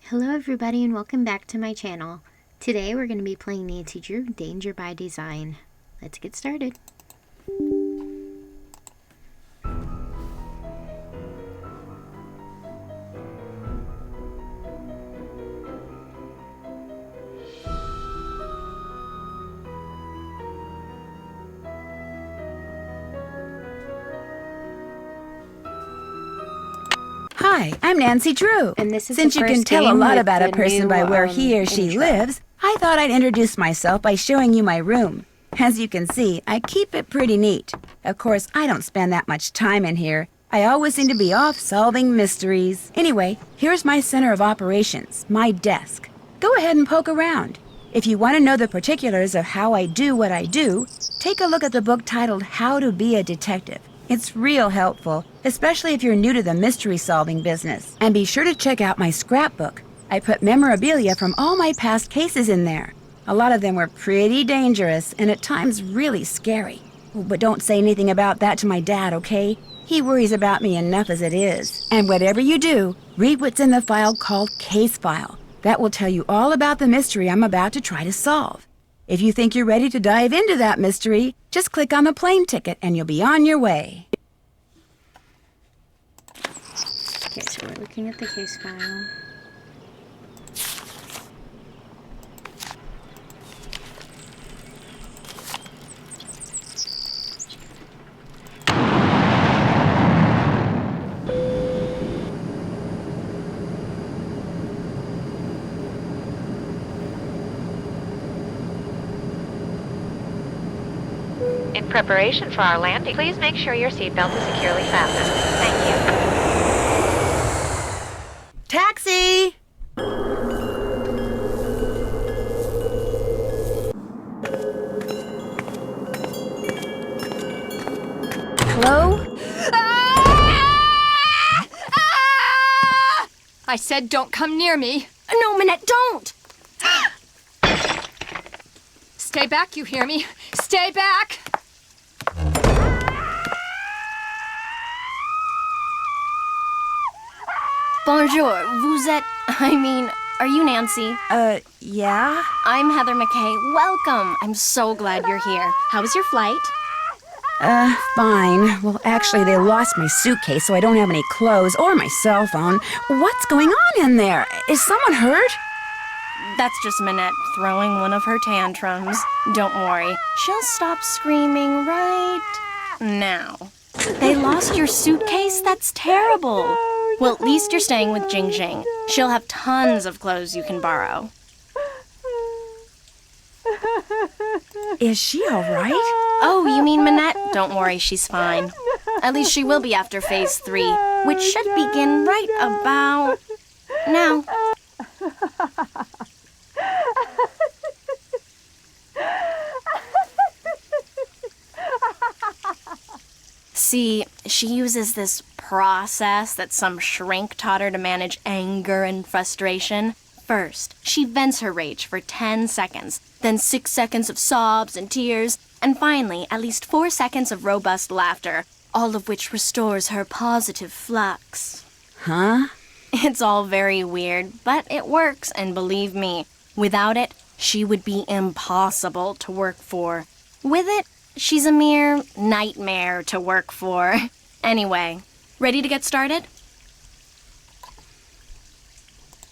Hello everybody and welcome back to my channel. Today we're going to be playing Nancy Drew Danger by Design. Let's get started. Hi, I'm Nancy Drew. And this is Since the you can first tell a game lot with about a the person new, by where he or she intro. lives, I thought I'd introduce myself by showing you my room. As you can see, I keep it pretty neat. Of course, I don't spend that much time in here. I always seem to be off solving mysteries. Anyway, here's my center of operations, my desk. Go ahead and poke around. If you want to know the particulars of how I do what I do, take a look at the book titled How to Be a Detective. It's real helpful, especially if you're new to the mystery-solving business. And be sure to check out my scrapbook. I put memorabilia from all my past cases in there. A lot of them were pretty dangerous and at times really scary. But don't say anything about that to my dad, okay? He worries about me enough as it is. And whatever you do, read what's in the file called Case File. That will tell you all about the mystery I'm about to try to solve. If you think you're ready to dive into that mystery, just click on the plane ticket and you'll be on your way. Okay, so we're looking at the case file. In preparation for our landing, please make sure your seatbelt is securely fastened. Thank you. Taxi! Hello? I said don't come near me. No, Minette, don't! Stay back, you hear me? Stay back! Bonjour, vous êtes... are you Nancy? Yeah? I'm Heather McKay. Welcome. I'm so glad you're here. How was your flight? Fine. Well, actually, they lost my suitcase, so I don't have any clothes or my cell phone. What's going on in there? Is someone hurt? That's just Minette throwing one of her tantrums. Don't worry. She'll stop screaming right now. They lost your suitcase? That's terrible. Well, at least you're staying with Jing Jing. She'll have tons of clothes you can borrow. Is she all right? Oh, you mean Minette? Don't worry, she's fine. At least she will be after Phase 3, which should begin right about now. See, she uses this process that some shrink taught her to manage anger and frustration. First, she vents her rage for 10 seconds, then 6 seconds of sobs and tears, and finally, at least 4 seconds of robust laughter, all of which restores her positive flux. Huh? It's all very weird, but it works, and believe me, without it, she would be impossible to work for. With it, she's a mere nightmare to work for. Anyway, ready to get started?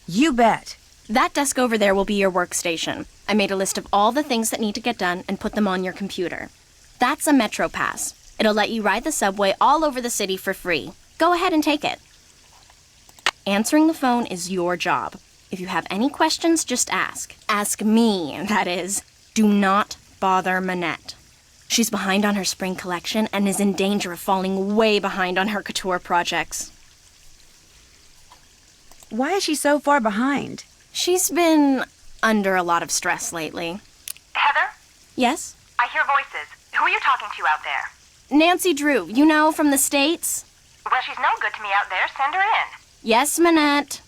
You bet. That desk over there will be your workstation. I made a list of all the things that need to get done and put them on your computer. That's a Metro Pass. It'll let you ride the subway all over the city for free. Go ahead and take it. Answering the phone is your job. If you have any questions, just ask. Ask me, that is. Do not bother Minette. She's behind on her spring collection and is in danger of falling way behind on her couture projects. Why is she so far behind? She's been under a lot of stress lately. Heather, Yes? I hear voices. Who are you talking to out there? Nancy Drew, you know, from the States? Well, she's no good to me out there. Send her in. Yes, Minette.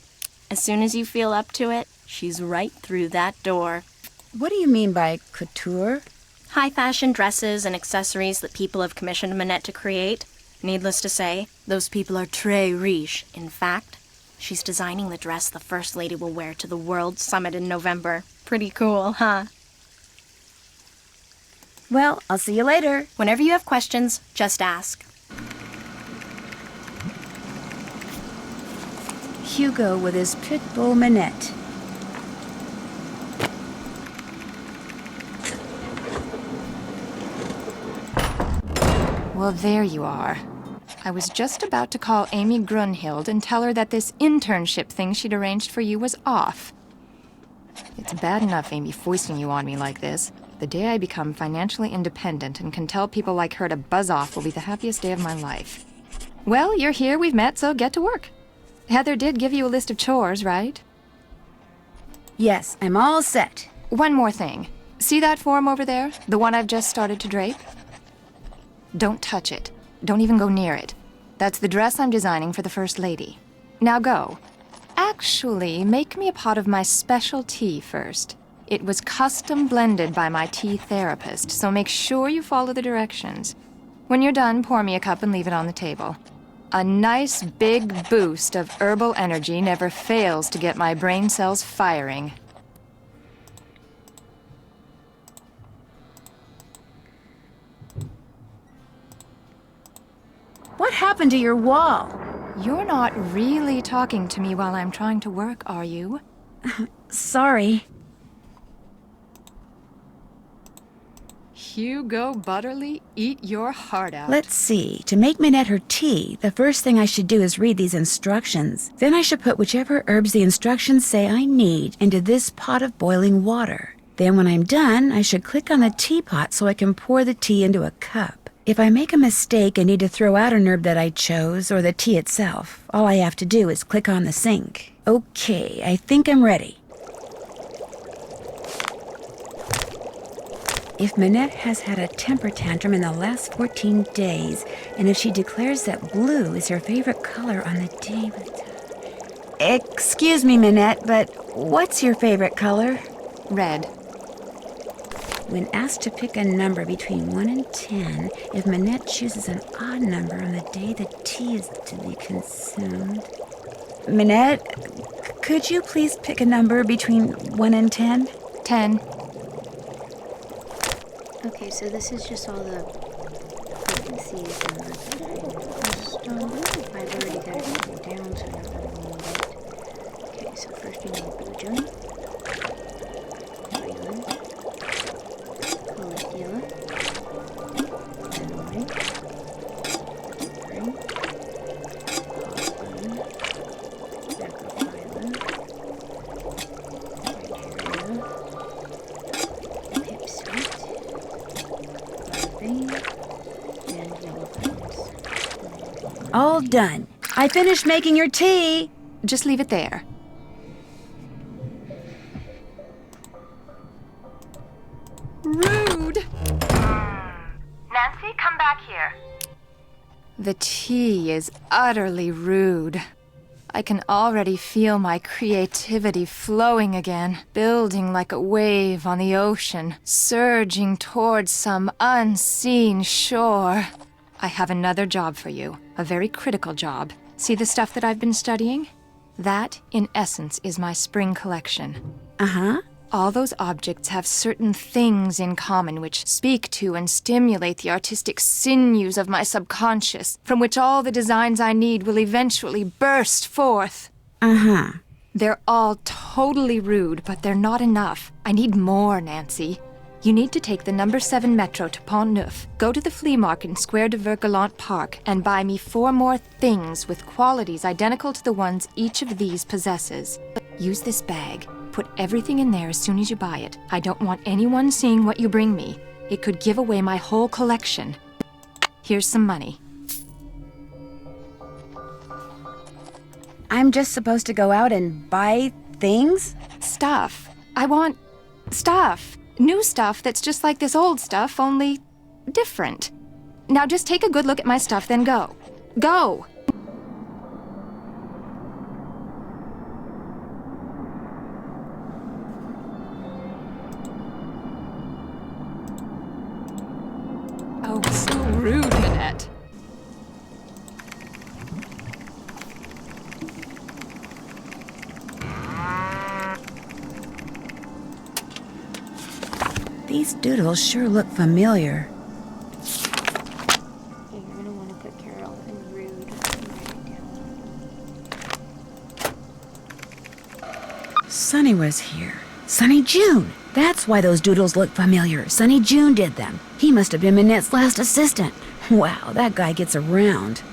As soon as you feel up to it, she's right through that door. What do you mean by couture? High fashion dresses and accessories that people have commissioned Minette to create. Needless to say, those people are très riche. In fact, She's designing the dress the First Lady will wear to the World Summit in November. Pretty cool, huh? Well, I'll see you later. Whenever you have questions, just ask. Hugo with his pit bull Minette. Well, there you are. I was just about to call Amy Grunhild and tell her that this internship thing she'd arranged for you was off. It's bad enough Amy foisting you on me like this. The day I become financially independent and can tell people like her to buzz off will be the happiest day of my life. Well, you're here, we've met, so get to work. Heather did give you a list of chores, right? Yes, I'm all set. One more thing. See that form over there? The one I've just started to drape? Don't touch it. Don't even go near it. That's the dress I'm designing for the First Lady. Now go. Actually, make me a pot of my special tea first. It was custom blended by my tea therapist, so make sure you follow the directions. When you're done, pour me a cup and leave it on the table. A nice big boost of herbal energy never fails to get my brain cells firing. What happened to your wall? You're not really talking to me while I'm trying to work, are you? Sorry. Hugo Butterly, eat your heart out. Let's see. To make Minette her tea, the first thing I should do is read these instructions. Then I should put whichever herbs the instructions say I need into this pot of boiling water. Then when I'm done, I should click on the teapot so I can pour the tea into a cup. If I make a mistake and need to throw out an herb that I chose, or the tea itself, all I have to do is click on the sink. Okay, I think I'm ready. If Minette has had a temper tantrum in the last 14 days, and if she declares that blue is her favorite color on the day with... Excuse me, Minette, but what's your favorite color? Red. When asked to pick a number between 1 and 10, if Minette chooses an odd number on the day the tea is to be consumed... Minette, could you please pick a number between 1 and 10? 10. Okay, so this is just all the frequencies and I've already got it written down, so I'm not going to need it. Okay, so first we need blue joint, violet, caligula, and white, green, hawthorn, macrophylla, criteria, pipsqueak, and yellow pines. All done. I finished making your tea. Just leave it there. Rude! Nancy, come back here. The tea is utterly rude. I can already feel my creativity flowing again, building like a wave on the ocean, surging towards some unseen shore. I have another job for you, a very critical job. See the stuff that I've been studying? That, in essence, is my spring collection. Uh-huh. All those objects have certain things in common which speak to and stimulate the artistic sinews of my subconscious, from which all the designs I need will eventually burst forth. Uh-huh. They're all totally rude, but they're not enough. I need more, Nancy. You need to take the number 7 Metro to Pont Neuf, go to the flea market in Square de Vergalant Park, and buy me 4 more things with qualities identical to the ones each of these possesses. Use this bag. Put everything in there as soon as you buy it. I don't want anyone seeing what you bring me. It could give away my whole collection. Here's some money. I'm just supposed to go out and buy things? Stuff. I want stuff. New stuff that's just like this old stuff, only different. Now just take a good look at my stuff, then go. Go! Oh, so rude, Minette. These doodles sure look familiar. Okay, you're gonna want to put Carol and Rude and write it down. Sunny was here. Sunny June. That's why those doodles look familiar. Sunny June did them. He must have been Minette's last assistant. Wow, that guy gets around.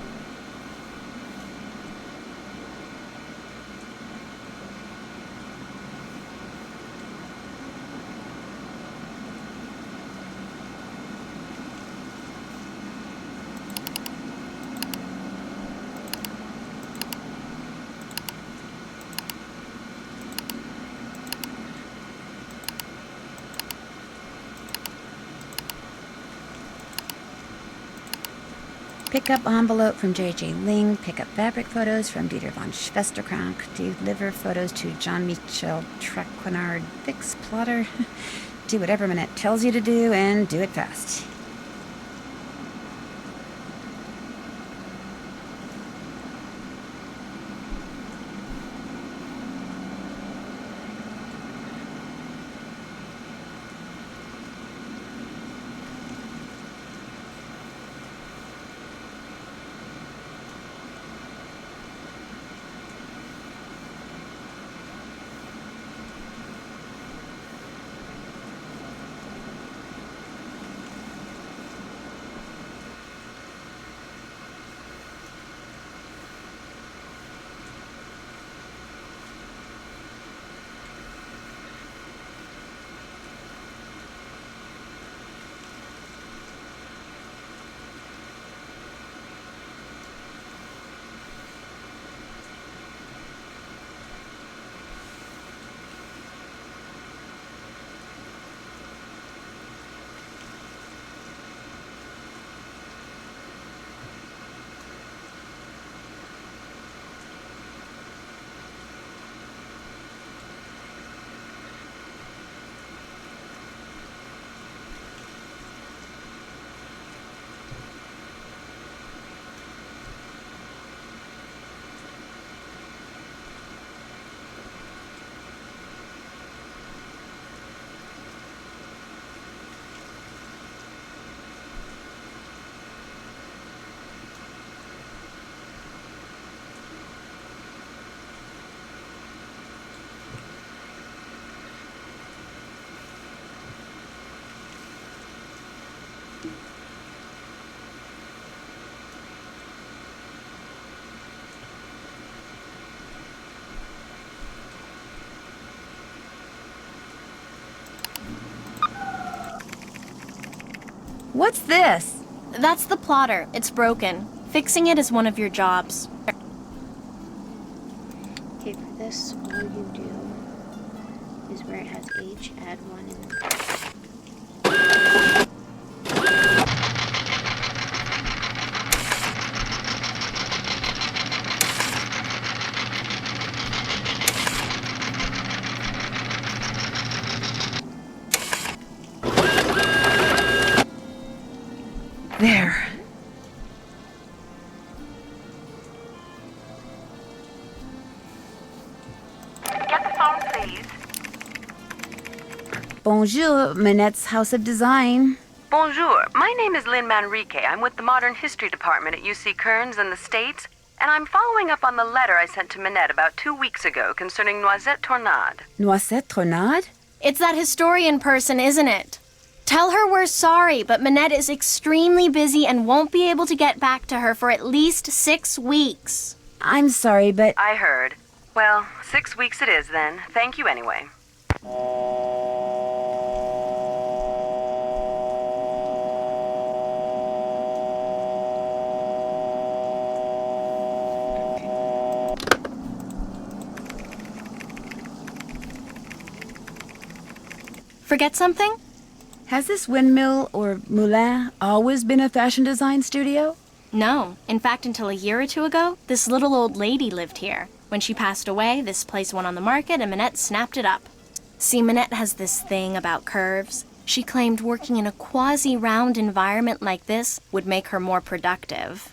Pick-up envelope from J.J. Ling. Pick-up fabric photos from Dieter von Schwesterkrank. Deliver photos to Jean-Michel Traquenard. Fix plotter. Do whatever Minette tells you to do, and do it fast. What's this? That's the plotter. It's broken. Fixing it is one of your jobs. Okay, for this, all you do is where it has H, add one in. There. Get the phone, please. Bonjour, Minette's House of Design. Bonjour. My name is Lynn Manrique. I'm with the Modern History Department at UC Kearns in the States, and I'm following up on the letter I sent to Minette about 2 weeks ago concerning Noisette Tornade. Noisette Tornade? It's that historian person, isn't it? Tell her we're sorry, but Minette is extremely busy and won't be able to get back to her for at least 6 weeks. I'm sorry, but I heard. Well, 6 weeks it is then. Thank you anyway. Forget something? has this windmill or moulin always been a fashion design studio? No. In fact, until a year or two ago, this little old lady lived here. When she passed away, this place went on the market and Minette snapped it up. See, Minette has this thing about curves. She claimed working in a quasi-round environment like this would make her more productive.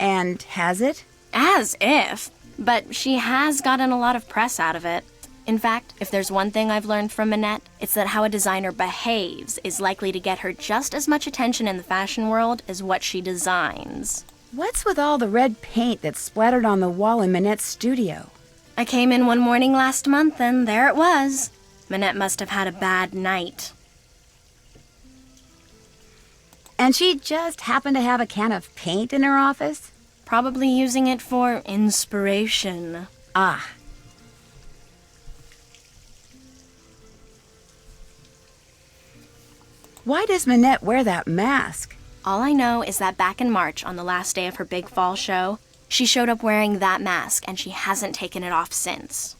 And has it? As if. But she has gotten a lot of press out of it. In fact, if there's one thing I've learned from Minette, it's that how a designer behaves is likely to get her just as much attention in the fashion world as what she designs. What's with all the red paint that's splattered on the wall in Minette's studio? I came in one morning last month and there it was. Minette must have had a bad night. And she just happened to have a can of paint in her office? Probably using it for inspiration. Ah. Why does Minette wear that mask? All I know is that back in March, on the last day of her big fall show, she showed up wearing that mask and she hasn't taken it off since.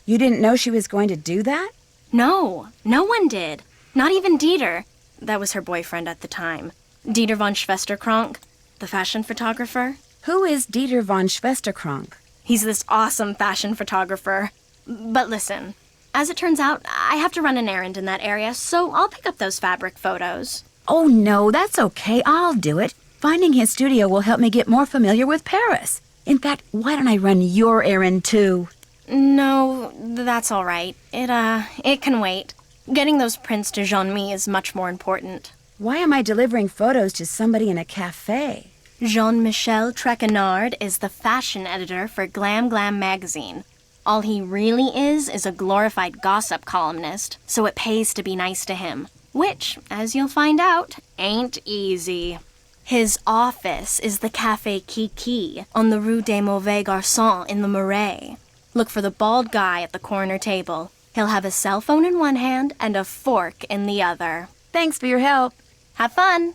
You didn't know she was going to do that? No, no one did. Not even Dieter. That was her boyfriend at the time. Dieter von Schwesterkrank, the fashion photographer. Who is Dieter von Schwesterkrank? He's this awesome fashion photographer. But listen, as it turns out, I have to run an errand in that area, so I'll pick up those fabric photos. Oh, no, that's okay. I'll do it. Finding his studio will help me get more familiar with Paris. In fact, why don't I run your errand, too? No, that's all right. It can wait. Getting those prints to Jean-Mi is much more important. Why am I delivering photos to somebody in a cafe? Jean-Michel Trequenard is the fashion editor for Glam Glam magazine. All he really is a glorified gossip columnist, so it pays to be nice to him. Which, as you'll find out, ain't easy. His office is the Café Kiki on the Rue des Mauvais Garçons in the Marais. Look for the bald guy at the corner table. He'll have a cell phone in one hand and a fork in the other. Thanks for your help. Have fun!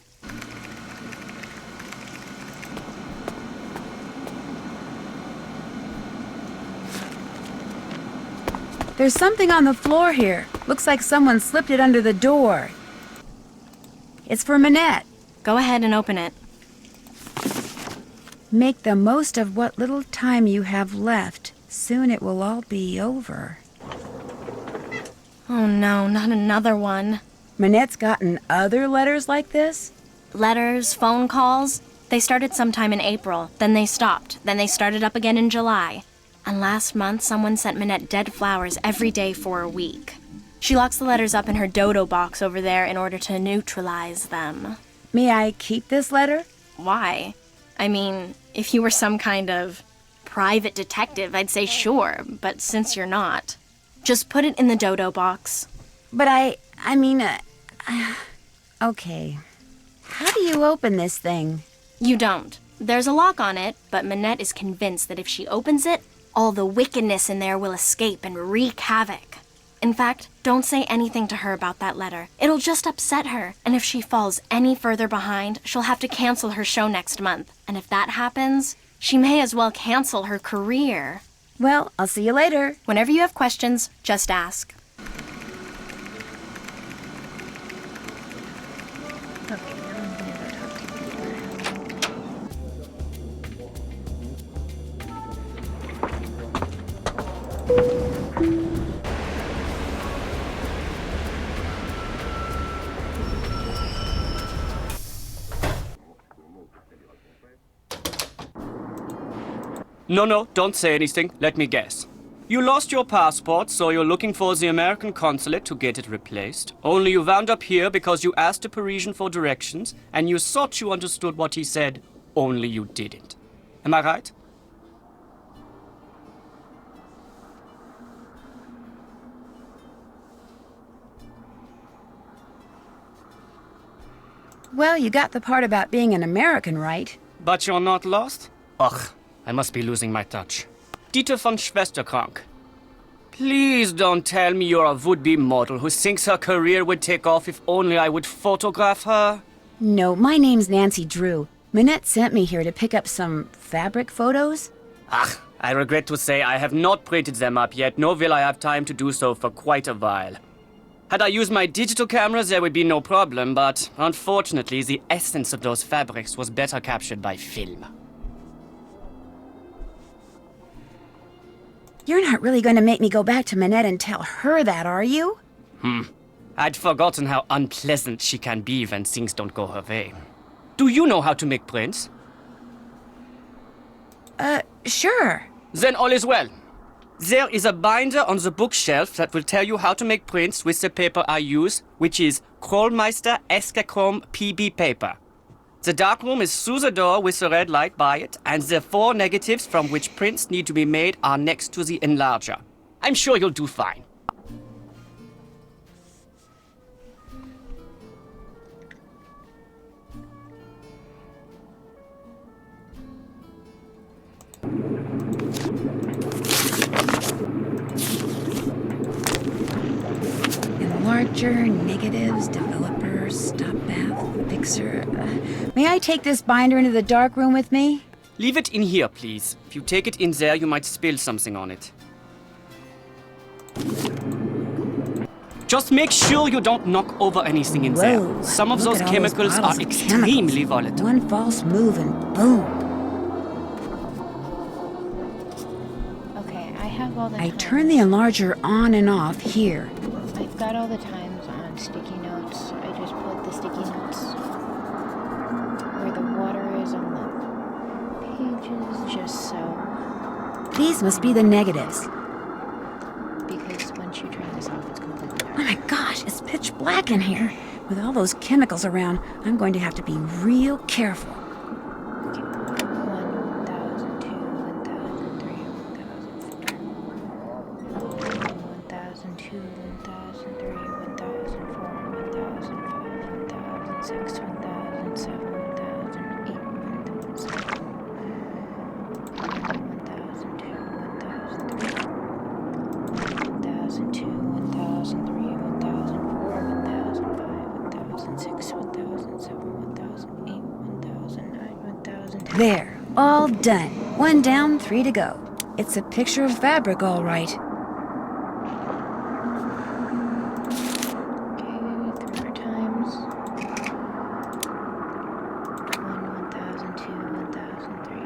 There's something on the floor here. Looks like someone slipped it under the door. It's for Minette. Go ahead and open it. Make the most of what little time you have left. Soon it will all be over. Oh no, not another one. Minette's gotten other letters like this? Letters, phone calls. They started sometime in April, then they stopped, then they started up again in July. And last month, someone sent Minette dead flowers every day for a week. She locks the letters up in her dodo box over there in order to neutralize them. May I keep this letter? Why? I mean, if you were some kind of private detective, I'd say sure, but since you're not, just put it in the dodo box. But okay. How do you open this thing? You don't. There's a lock on it, but Minette is convinced that if she opens it, all the wickedness in there will escape and wreak havoc. In fact, don't say anything to her about that letter. It'll just upset her, and if she falls any further behind, she'll have to cancel her show next month. And if that happens, she may as well cancel her career. Well, I'll see you later. Whenever you have questions, just ask. No, don't say anything. Let me guess. You lost your passport, so you're looking for the American consulate to get it replaced. Only you wound up here because you asked a Parisian for directions, and you thought you understood what he said, only you didn't. Am I right? Well, you got the part about being an American right. But you're not lost? Ugh, I must be losing my touch. Dieter von Schwesterkrank. Please don't tell me you're a would-be model who thinks her career would take off if only I would photograph her. No, my name's Nancy Drew. Minette sent me here to pick up some fabric photos. Ach, I regret to say I have not printed them up yet, nor will I have time to do so for quite a while. Had I used my digital cameras, there would be no problem, but unfortunately, the essence of those fabrics was better captured by film. You're not really going to make me go back to Minette and tell her that, are you? I'd forgotten how unpleasant she can be when things don't go her way. Do you know how to make prints? Sure. Then all is well. There is a binder on the bookshelf that will tell you how to make prints with the paper I use, which is Krollmeister Eschachrome PB paper. The darkroom is through the door with the red light by it, and the 4 negatives from which prints need to be made are next to the enlarger. I'm sure you'll do fine. Enlarger, negatives, developer, stop bath, fixer. May I take this binder into the dark room with me? Leave it in here, please. If you take it in there, you might spill something on it. Just make sure you don't knock over anything in there. Whoa, Some of look those at all chemicals bottles are of extremely chemicals. volatile. One false move and boom. Okay, I have all the I times. turn the enlarger on and off here. I've got all the times on sticky notes. I just put the sticky notes where the water is on the pages, just so. These must be the negatives. Because once you turn this off, it's completely dark. Oh my gosh, it's pitch black in here. With all those chemicals around, I'm going to have to be real careful. 1,000, 2, 1,000, 3, 1,000, 1,000, 2, 1,000, 3, 1,004, 1,005, 1,006, 1,007, 1,008, 1,007, 1,002, 1,003, 1,002, 1,003, 1,004, 1,005, 1,006, 1,007, 1,008, 1,009, 1,010. There, all done. 1 down, 3 to go. It's a picture of fabric, all right. Okay, 3 more times. 1,002, 1,003,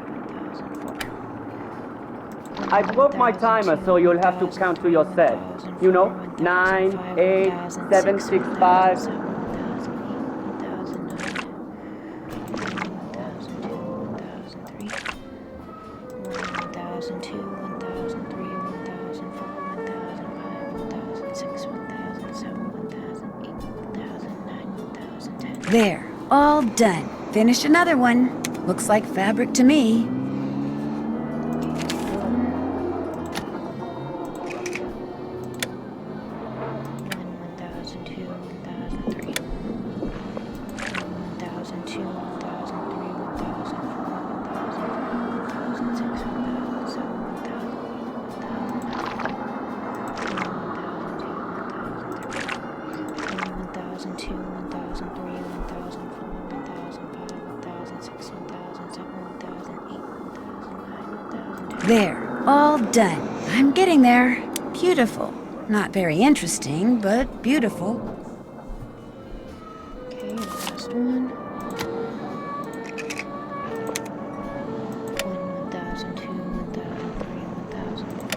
1,004. I broke my timer, so you'll have to count to yourself. You know, 9, 8, 7, 6, 5. 1,002, 1,003, 1,004, 1,005, 1,006, 1,007, 1,008, 1,009, 1,010. There, all done. Finished another one. Looks like fabric to me. There, all done. I'm getting there. Beautiful. Not very interesting, but beautiful. Okay, last one. 1,002, 1,003, 1,004.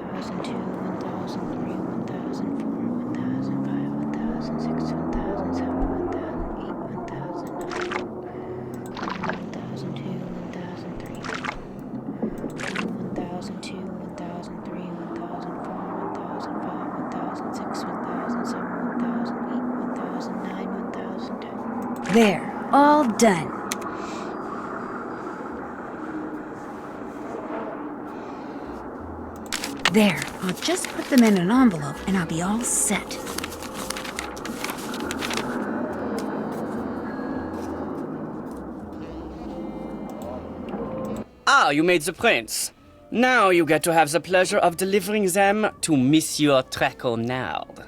1,002, 1,003, 1,004, 1,005, 1,006, 1,007, 1,008, 1,009. 1,002, 1,003. 1,002, 1,003, 1,004, 1,005, 1,006, 1,007, 1,008, 1,009, 1,010. There, all done. There, I'll just put them in an envelope and I'll be all set. Ah, you made the prints. Now you get to have the pleasure of delivering them to Monsieur Traquenard.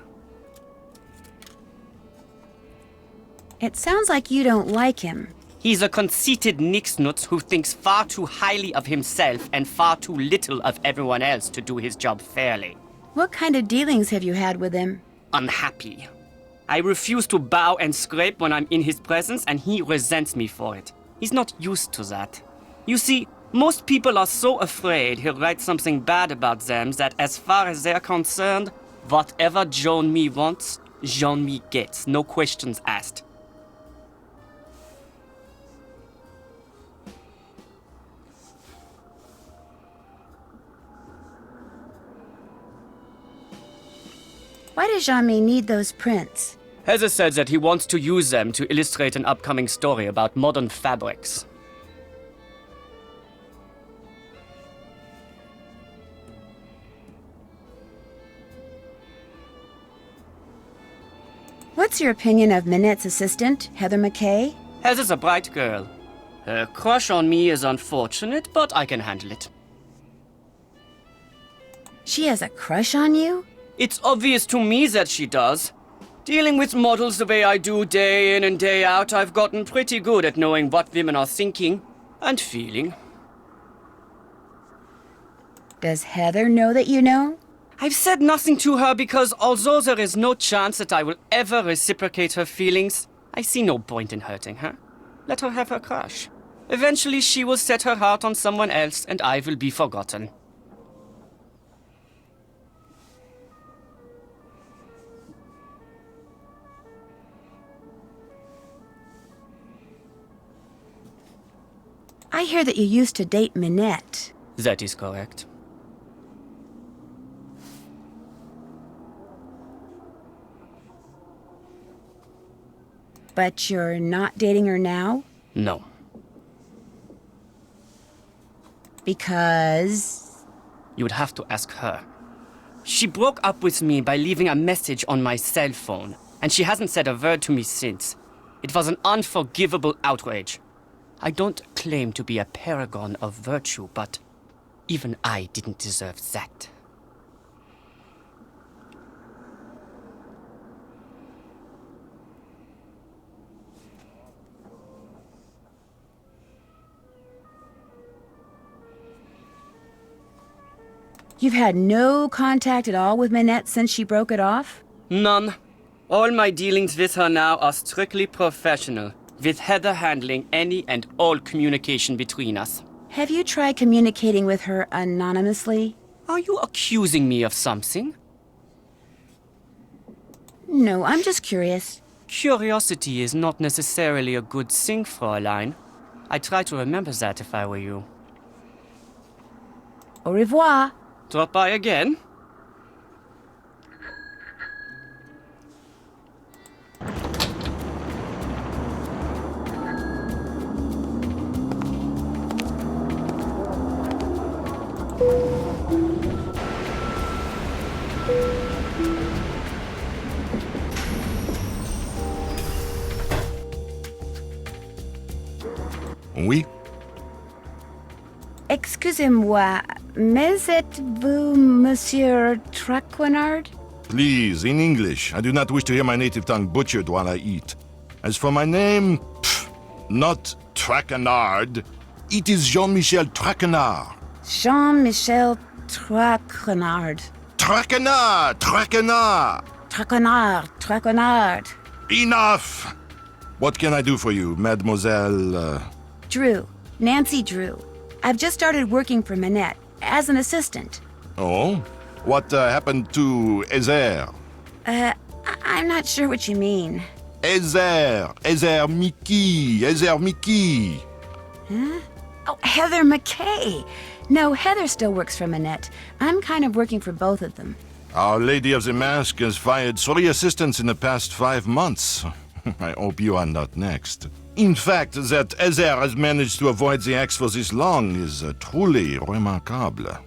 It sounds like you don't like him. He's a conceited nixnut who thinks far too highly of himself and far too little of everyone else to do his job fairly. What kind of dealings have you had with him? Unhappy. I refuse to bow and scrape when I'm in his presence, and he resents me for it. He's not used to that. You see, most people are so afraid he'll write something bad about them that as far as they're concerned, whatever Jean-Mi wants, Jean-Mi gets, no questions asked. Why does Jean-Mi need those prints? Heather said that he wants to use them to illustrate an upcoming story about modern fabrics. What's your opinion of Minette's assistant, Heather McKay? Heather's a bright girl. Her crush on me is unfortunate, but I can handle it. She has a crush on you? It's obvious to me that she does. Dealing with models the way I do day in and day out, I've gotten pretty good at knowing what women are thinking and feeling. Does Heather know that you know? I've said nothing to her because although there is no chance that I will ever reciprocate her feelings, I see no point in hurting her. Let her have her crush. Eventually she will set her heart on someone else and I will be forgotten. I hear that you used to date Minette. That is correct. But you're not dating her now? No. Because... You would have to ask her. She broke up with me by leaving a message on my cell phone, and she hasn't said a word to me since. It was an unforgivable outrage. I don't claim to be a paragon of virtue, but even I didn't deserve that. You've had no contact at all with Minette since she broke it off? None. All my dealings with her now are strictly professional, with Heather handling any and all communication between us. Have you tried communicating with her anonymously? Are you accusing me of something? No, I'm just curious. Curiosity is not necessarily a good thing, Fräulein. I try to remember that if I were you. Au revoir. Drop by again? Oui? Excusez-moi, mais êtes-vous Monsieur Traquenard? Please, in English. I do not wish to hear my native tongue butchered while I eat. As for my name, not Traquenard. It is Jean-Michel Traquenard. Jean-Michel Traquenard. Traquenard! Traquenard! Traquenard, Traquenard. Enough! What can I do for you, Mademoiselle... Drew, Nancy Drew. I've just started working for Minette as an assistant. Oh? What happened to Ezer? I'm not sure what you mean. Ezer Mickey. Oh, Heather McKay. No, Heather still works for Minette. I'm kind of working for both of them. Our Lady of the Mask has fired 3 assistants in the past 5 months. I hope you are not next. In fact, that Ezer has managed to avoid the axe for this long is truly remarkable.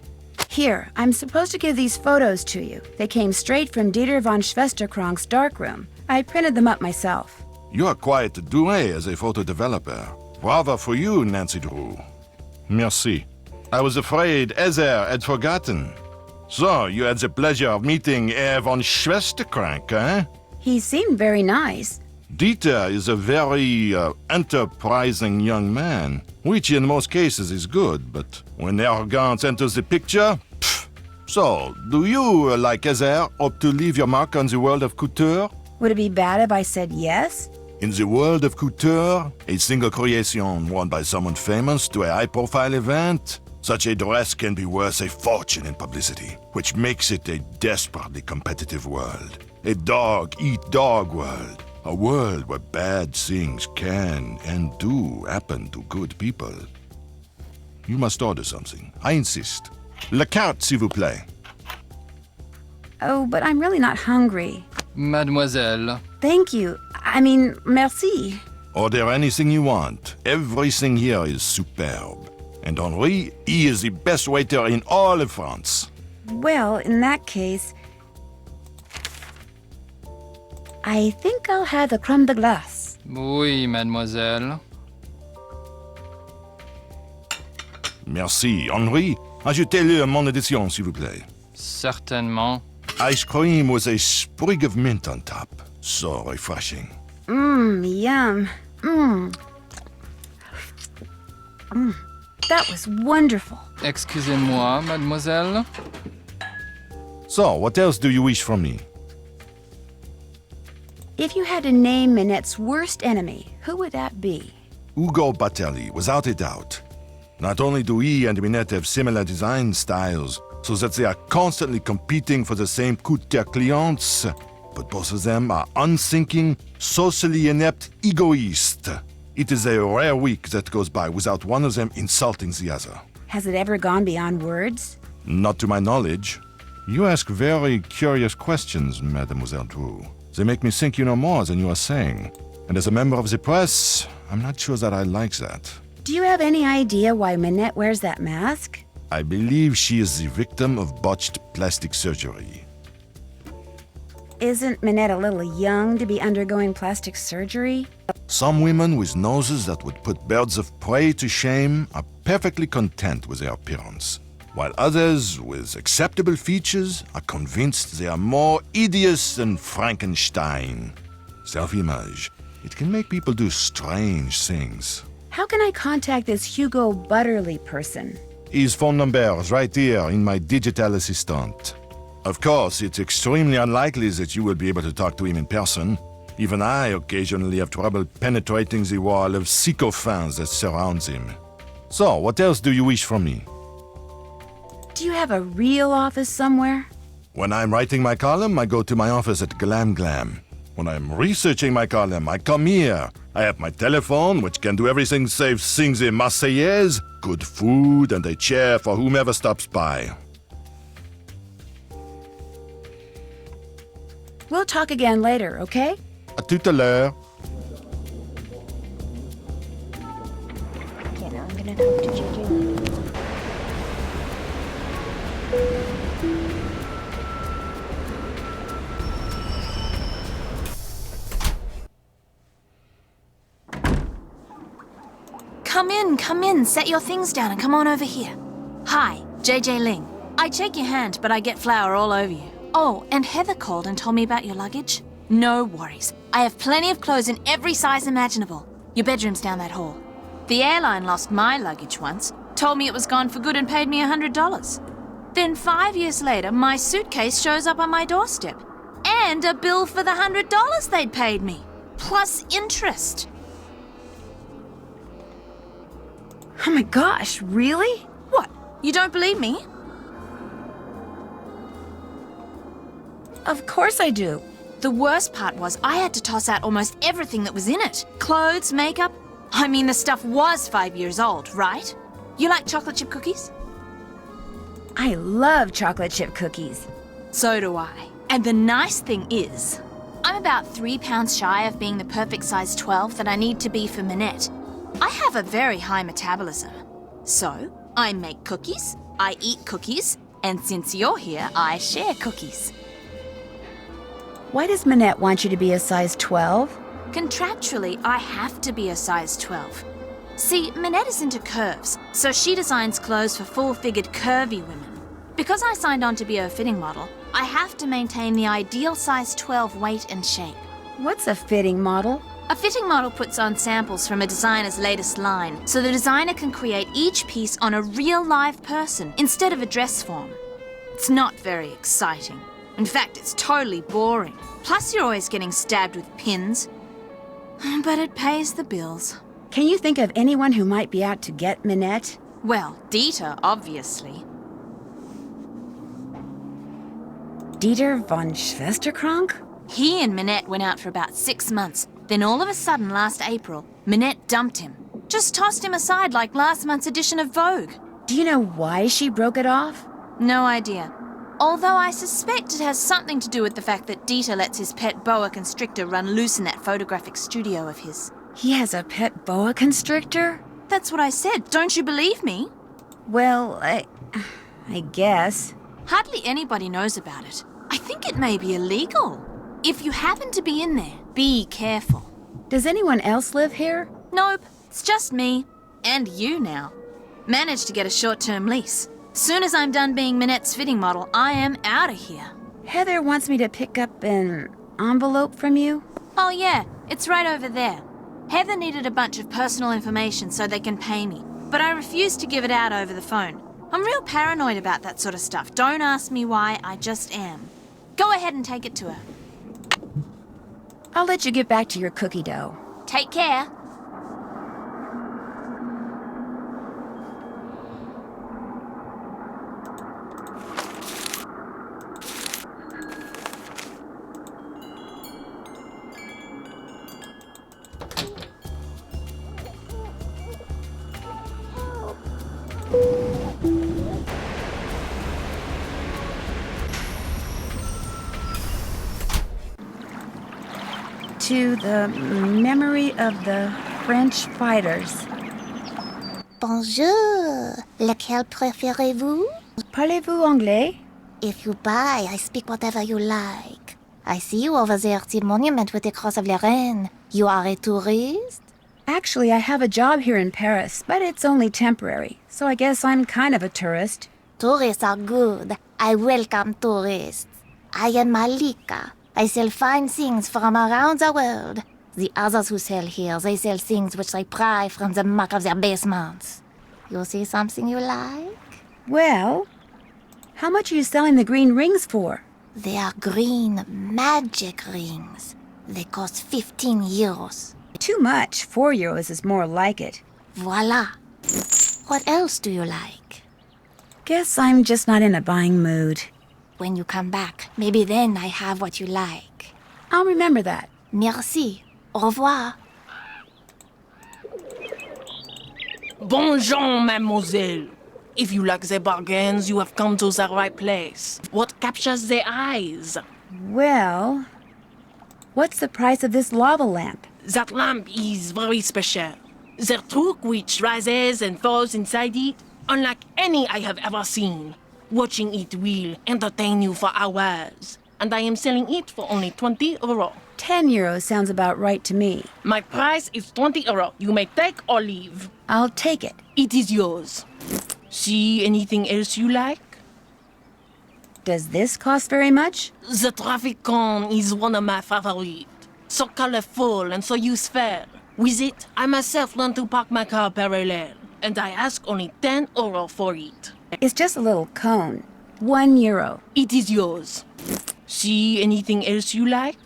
Here, I'm supposed to give these photos to you. They came straight from Dieter von Schwesterkrank's darkroom. I printed them up myself. You are quite doué as a photo developer. Bravo for you, Nancy Drew. Merci. I was afraid Ezer had forgotten. So, you had the pleasure of meeting Herr von Schwesterkrank, eh? He seemed very nice. Dieter is a very enterprising young man, which in most cases is good, but when arrogance enters the picture, pff. So, do you, like Ezer, hope to leave your mark on the world of couture? Would it be bad if I said yes? In the world of couture, a single creation worn by someone famous to a high-profile event, such a dress can be worth a fortune in publicity, which makes it a desperately competitive world. A dog-eat-dog world. A world where bad things can and do happen to good people. You must order something. I insist. La carte, s'il vous plaît. Oh, but I'm really not hungry. Mademoiselle. Thank you. I mean, merci. Order anything you want. Everything here is superb. And Henri, he is the best waiter in all of France. Well, in that case, I think I'll have the crème de glace. Oui, mademoiselle. Merci. Henri, ajoutez-le à mon addition, s'il vous plaît. Certainement. Ice cream with a sprig of mint on top. So refreshing. Yum. That was wonderful. Excusez-moi, mademoiselle. So, what else do you wish from me? If you had to name Minette's worst enemy, who would that be? Ugo Batelli, without a doubt. Not only do he and Minette have similar design styles, so that they are constantly competing for the same couture clients, but both of them are unthinking, socially inept egoists. It is a rare week that goes by without one of them insulting the other. Has it ever gone beyond words? Not to my knowledge. You ask very curious questions, Mademoiselle Drew. They make me think you know more than you are saying. And as a member of the press, I'm not sure that I like that. Do you have any idea why Minette wears that mask? I believe she is the victim of botched plastic surgery. Isn't Minette a little young to be undergoing plastic surgery? Some women with noses that would put birds of prey to shame are perfectly content with their appearance, while others with acceptable features are convinced they are more hideous than Frankenstein. Self-image. It can make people do strange things. How can I contact this Hugo Butterly person? His phone number is right here in my digital assistant. Of course, it's extremely unlikely that you will be able to talk to him in person. Even I occasionally have trouble penetrating the wall of sycophants that surrounds him. So, what else do you wish from me? Do you have a real office somewhere? When I'm writing my column, I go to my office at Glam Glam. When I'm researching my column, I come here. I have my telephone, which can do everything save sing the Marseillaise, good food, and a chair for whomever stops by. We'll talk again later, okay? À tout à l'heure. Okay, now I'm gonna talk to JJ. Come in, set your things down and come on over here. Hi, JJ Ling. I'd shake your hand, but I get flour all over you. Oh, and Heather called and told me about your luggage. No worries. I have plenty of clothes in every size imaginable. Your bedroom's down that hall. The airline lost my luggage once, told me it was gone for good and paid me $100. Then 5 years later, my suitcase shows up on my doorstep. And a bill for the $100 they'd paid me. Plus interest. Oh my gosh, really? What? You don't believe me? Of course I do. The worst part was I had to toss out almost everything that was in it. Clothes, makeup. I mean, the stuff was 5 years old, right? You like chocolate chip cookies? I love chocolate chip cookies. So do I. And the nice thing is, I'm about 3 pounds shy of being the perfect size 12 that I need to be for Minette. I have a very high metabolism. So, I make cookies, I eat cookies, and since you're here, I share cookies. Why does Minette want you to be a size 12? Contractually, I have to be a size 12. See, Minette is into curves, so she designs clothes for full-figured curvy women. Because I signed on to be a fitting model, I have to maintain the ideal size 12 weight and shape. What's a fitting model? A fitting model puts on samples from a designer's latest line, so the designer can create each piece on a real live person instead of a dress form. It's not very exciting. In fact, it's totally boring. Plus, you're always getting stabbed with pins. But it pays the bills. Can you think of anyone who might be out to get Minette? Well, Dieter, obviously. Dieter von Schwesterkrank? He and Minette went out for about 6 months. Then all of a sudden, last April, Minette dumped him. Just tossed him aside like last month's edition of Vogue. Do you know why she broke it off? No idea. Although I suspect it has something to do with the fact that Dieter lets his pet boa constrictor run loose in that photographic studio of his. He has a pet boa constrictor? That's what I said. Don't you believe me? Well, I guess. Hardly anybody knows about it. I think it may be illegal. If you happen to be in there, be careful. Does anyone else live here? Nope, it's just me. And you now. Managed to get a short-term lease. Soon as I'm done being Minette's fitting model, I am out of here. Heather wants me to pick up an envelope from you. Oh yeah, it's right over there. Heather needed a bunch of personal information so they can pay me, but I refused to give it out over the phone. I'm real paranoid about that sort of stuff. Don't ask me why, I just am. Go ahead and take it to her. I'll let you get back to your cookie dough. Take care. To the memory of the French fighters. Bonjour. Lequel préférez-vous? Parlez-vous anglais? If you buy, I speak whatever you like. I see you over there, the monument with the Cross of Lorraine. You are a tourist? Actually, I have a job here in Paris, but it's only temporary, so I guess I'm kind of a tourist. Tourists are good. I welcome tourists. I am Malika. I sell fine things from around the world. The others who sell here, they sell things which they pry from the muck of their basements. You see something you like? Well, how much are you selling the green rings for? They are green magic rings. They cost 15 euros. Too much. 4 euros is more like it. Voila. What else do you like? Guess I'm just not in a buying mood. When you come back, maybe then I have what you like. I'll remember that. Merci. Au revoir. Bonjour, mademoiselle. If you like the bargains, you have come to the right place. What captures the eyes? Well, what's the price of this lava lamp? That lamp is very special. The truck which rises and falls inside it, unlike any I have ever seen. Watching it will entertain you for hours. And I am selling it for only 20 euros. 10 euros sounds about right to me. My price is 20 euros. You may take or leave. I'll take it. It is yours. See anything else you like? Does this cost very much? The traffic cone is one of my favorites. So colorful and so useful. With it, I myself learned to park my car parallel. And I ask only 10 euro for it. It's just a little cone. 1 euro. It is yours. See anything else you like?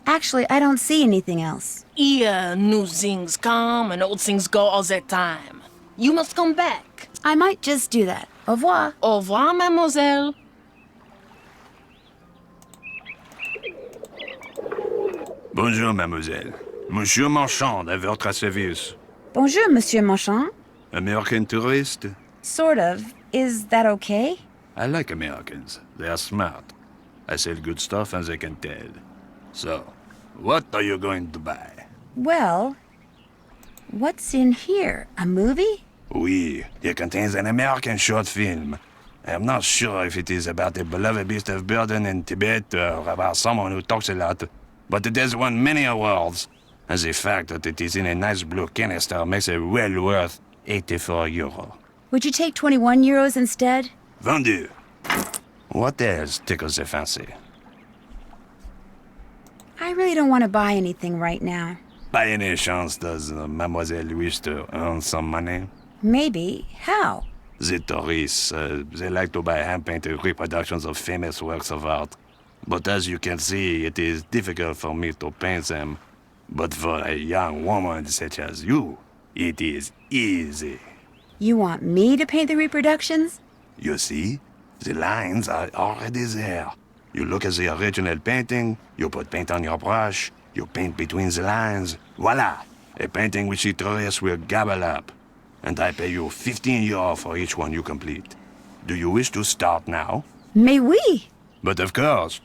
Actually, I don't see anything else. Here, new things come and old things go all the time. You must come back. I might just do that. Au revoir. Au revoir, mademoiselle. Bonjour, mademoiselle. Monsieur Marchand, à votre service. Bonjour, Monsieur Marchand. American tourist? Sort of. Is that okay? I like Americans. They are smart. I sell good stuff and they can tell. So, what are you going to buy? Well, what's in here? A movie? Oui, it contains an American short film. I am not sure if it is about a beloved beast of burden in Tibet or about someone who talks a lot, but it has won many awards, and the fact that it is in a nice blue canister makes it well worth 84 euro. Would you take 21 euros instead? Vendu. What else tickles the fancy? I really don't want to buy anything right now. By any chance, does Mademoiselle wish to earn some money? Maybe. How? The tourists, they like to buy hand-painted reproductions of famous works of art. But as you can see, it is difficult for me to paint them. But for a young woman such as you, it is easy. You want me to paint the reproductions? You see? The lines are already there. You look at the original painting, you put paint on your brush, you paint between the lines. Voila! A painting which the tourists will gobble up. And I pay you 15 euro for each one you complete. Do you wish to start now? Mais oui! But of course.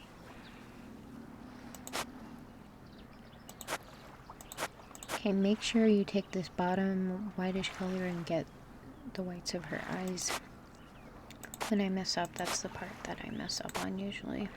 Okay, make sure you take this bottom whitish color and get the whites of her eyes. When I mess up, that's the part that I mess up on usually.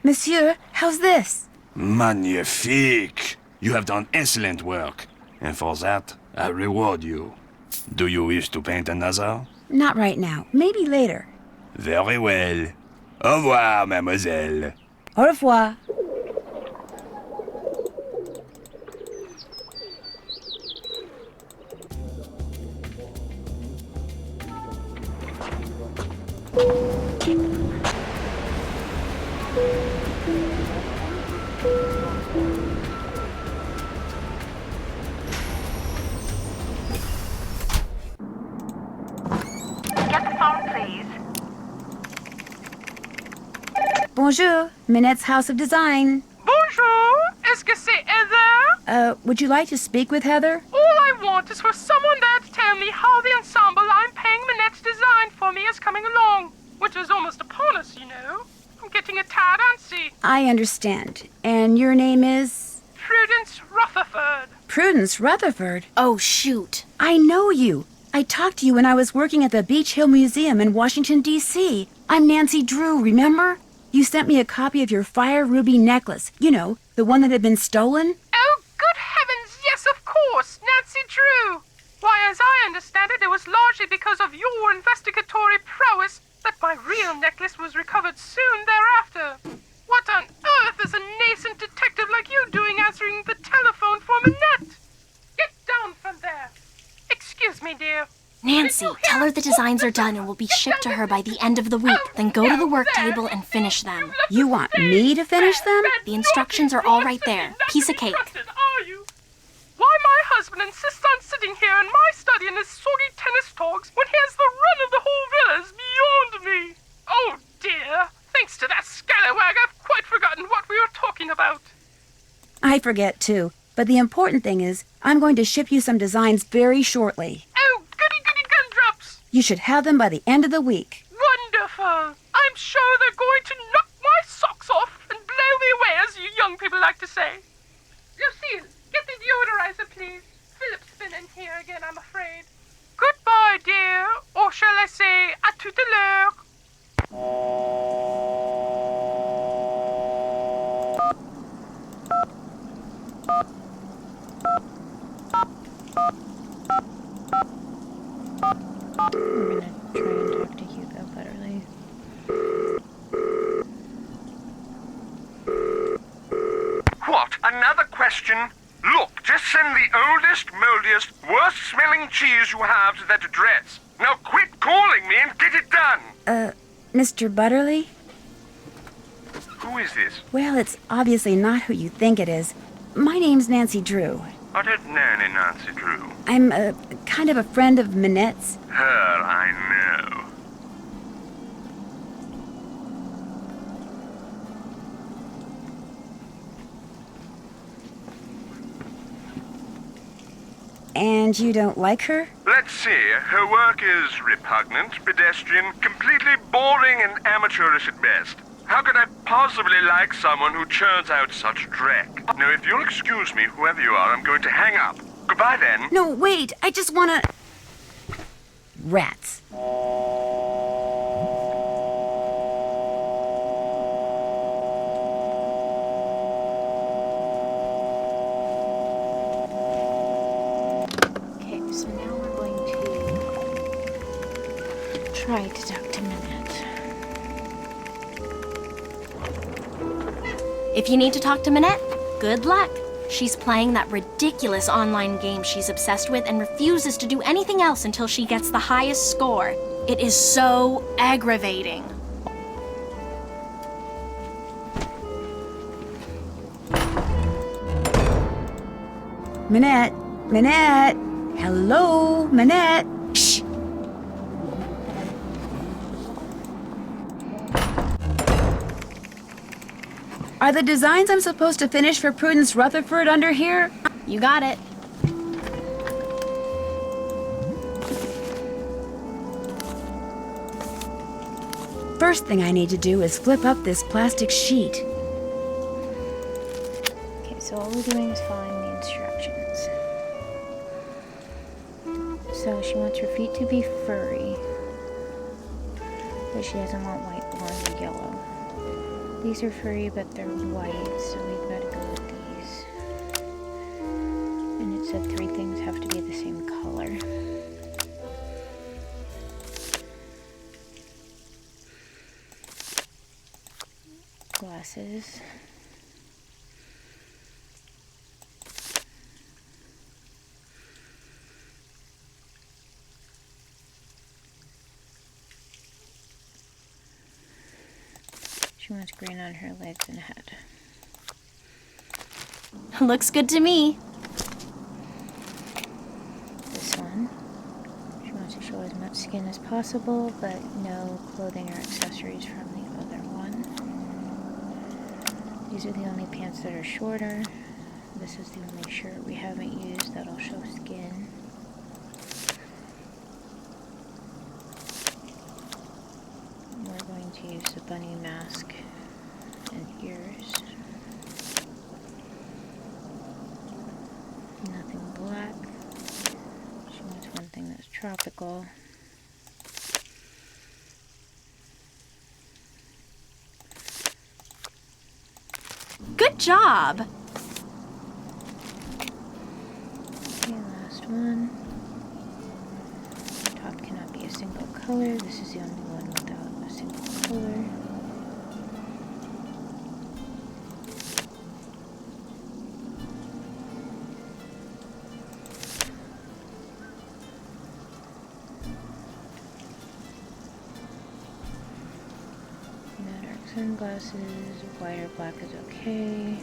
Monsieur, how's this? Magnifique! You have done excellent work. And for that, I reward you. Do you wish to paint another? Not right now. Maybe later. Very well. Au revoir, mademoiselle. Au revoir. Get the phone, please. Bonjour, Minette's House of Design. Bonjour, est-ce que c'est Heather? Would you like to speak with Heather? All I want is for someone there to tell me how the ensemble I'm paying Minette's design for me is coming along. Winter is almost upon us, you know. I'm getting a tad antsy. I understand. And your name is? Prudence Rutherford. Prudence Rutherford? Oh, shoot. I know you. I talked to you when I was working at the Beach Hill Museum in Washington, D.C. I'm Nancy Drew, remember? You sent me a copy of your fire ruby necklace. You know, the one that had been stolen. Oh, good heavens, yes, of course, Nancy Drew. Why, as I understand it, it was largely because of your investigatory prowess that my real necklace was recovered soon thereafter. What on earth is a nascent detective like you doing answering the telephone for Minette? Get down from there. Excuse me, dear. Nancy, tell her the designs are done and will be shipped to her by the end of the week. Then go to the work table and finish them. You want me to finish them? The instructions are all right there. Piece of cake. Why my husband insists on sitting here in my study in his soggy tennis togs when he has the run of the whole villa is beyond me. Oh dear. Thanks to that scallywag, I've quite forgotten what we were talking about. I forget too. But the important thing is, I'm going to ship you some designs very shortly. Oh, goody gumdrops. You should have them by the end of the week. Wonderful. I'm sure they're going to knock my socks off and blow me away, as you young people like to say. Lucille, get the deodorizer, please. Philip's been in here again, I'm afraid. Goodbye, dear. Or shall I say, à tout à l'heure. I'm gonna try and talk to Hugo Butterly. What? Another question? Look, just send the oldest, moldiest, worst-smelling cheese you have to that address. Now quit calling me and get it done! Mr. Butterly? Who is this? Well, it's obviously not who you think it is. My name's Nancy Drew. I don't know any Nancy Drew. I'm kind of a friend of Minette's. Her I know. And you don't like her? Let's see. Her work is repugnant, pedestrian, completely boring and amateurish at best. How could I possibly like someone who churns out such dreck? Now, if you'll excuse me, whoever you are, I'm going to hang up. Goodbye, then. No, wait. I just wanna... Rats. Okay, so now we're going to try to talk to Minette. If you need to talk to Minette, good luck. She's playing that ridiculous online game she's obsessed with and refuses to do anything else until she gets the highest score. It is so aggravating. Minette! Minette! Hello, Minette! Shh! Are the designs I'm supposed to finish for Prudence Rutherford under here? You got it. First thing I need to do is flip up this plastic sheet. Okay, so all we're doing is following the instructions. So she wants her feet to be furry, but she doesn't want white, blonde, or yellow. These are furry, but they're white, so we've got to go with these. And it said 3 things have to be the same color. Glasses. She wants green on her legs and head. Looks good to me. This one. She wants to show as much skin as possible, but no clothing or accessories from the other one. These are the only pants that are shorter. This is the only shirt we haven't used that'll show skin. We're going to use the bunny mask and ears. Nothing black. She wants one thing that's tropical. Good job! Okay, last one. Top cannot be a single color. This is the only one without a single color. No dark sunglasses. White or black is okay.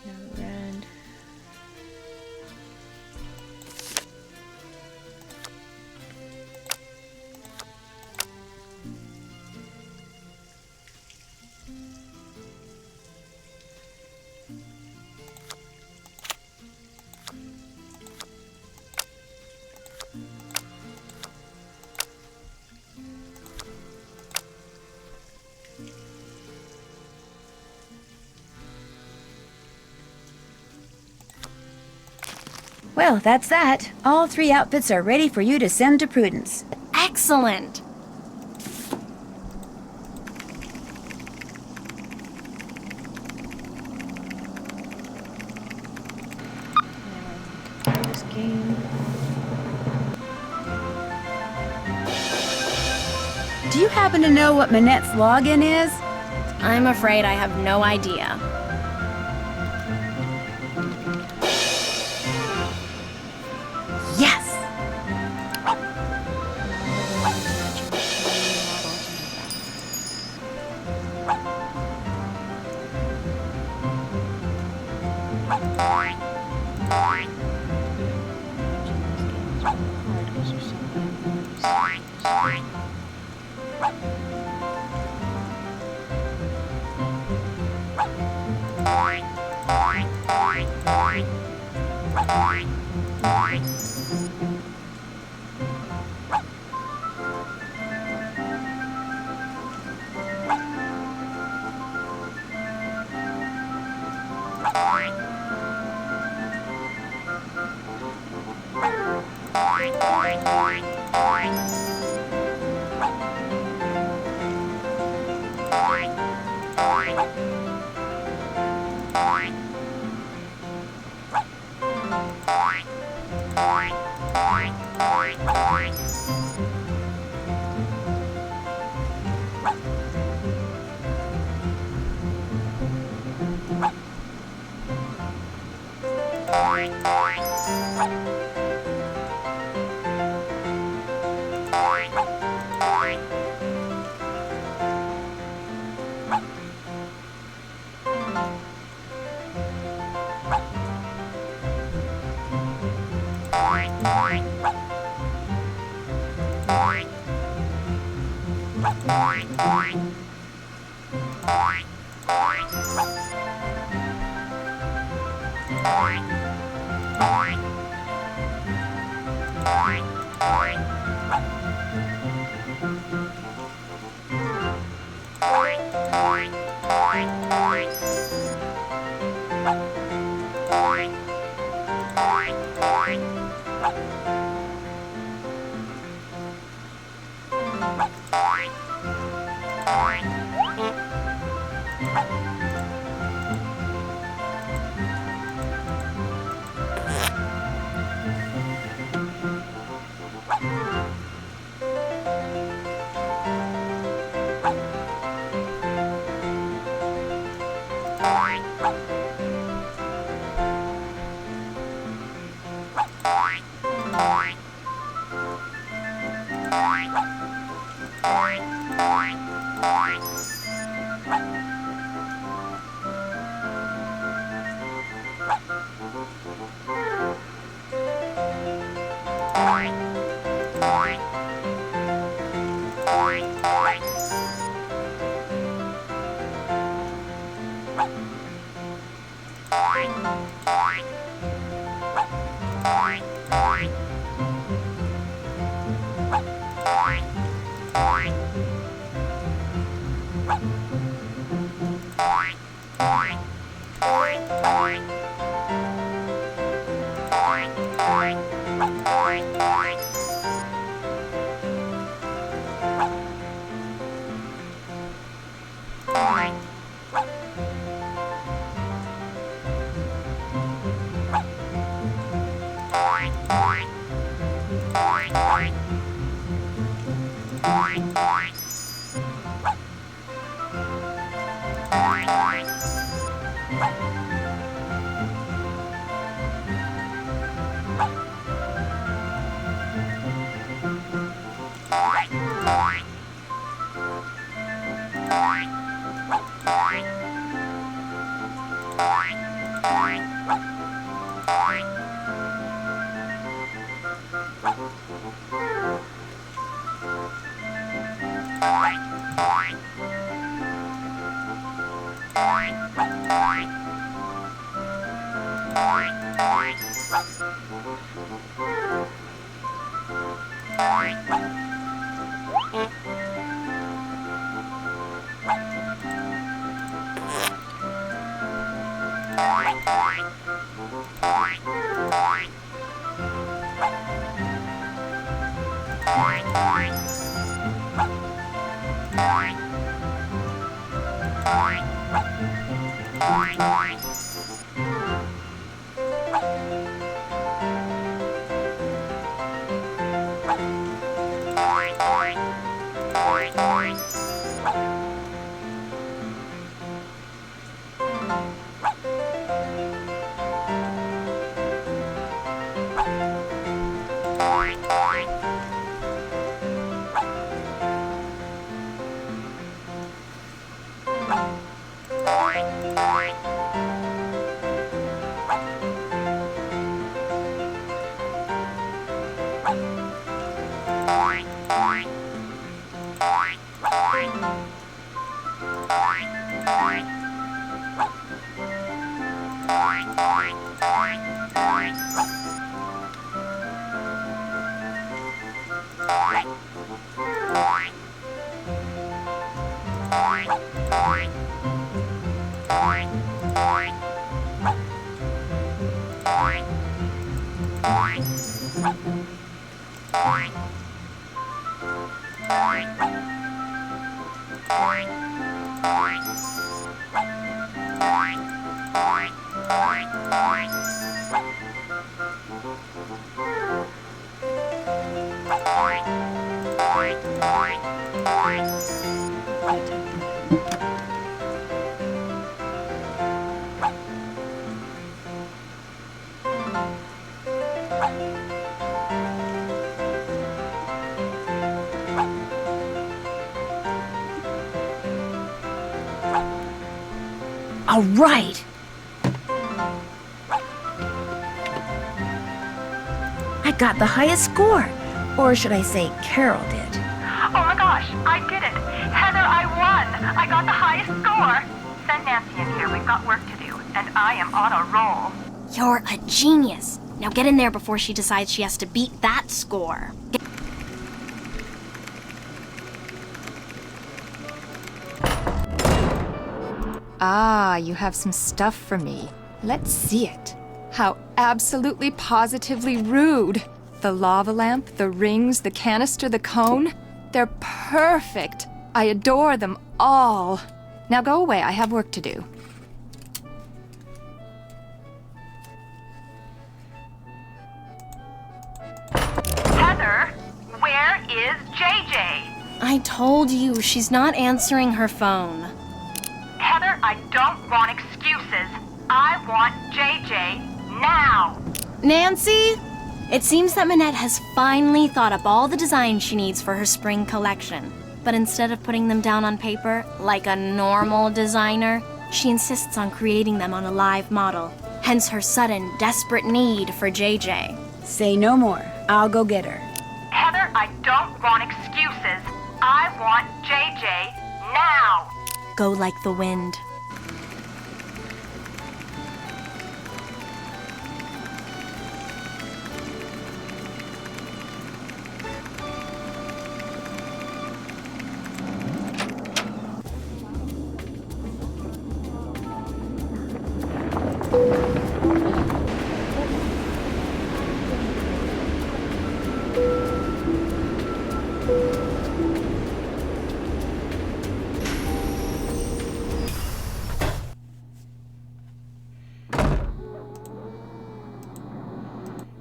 No red. Well, that's that. All 3 outfits are ready for you to send to Prudence. Excellent! This game. Do you happen to know what Minette's login is? I'm afraid I have no idea. Yes! All right. I got the highest score. Or should I say Carol did. Oh my gosh, I did it. Heather, I won. I got the highest score. Send Nancy in here. We've got work to do. And I am on a roll. You're a genius. Now get in there before she decides she has to beat that score. Ah, you have some stuff for me. Let's see it. How absolutely positively rude. The lava lamp, the rings, the canister, the cone. They're perfect. I adore them all. Now go away, I have work to do. Heather, where is JJ? I told you, she's not answering her phone. Heather, I don't want excuses. I want JJ now. Nancy? It seems that Minette has finally thought up all the designs she needs for her spring collection. But instead of putting them down on paper, like a normal designer, she insists on creating them on a live model. Hence her sudden, desperate need for JJ. Say no more. I'll go get her. Heather, I don't want excuses. I want JJ now. Go like the wind.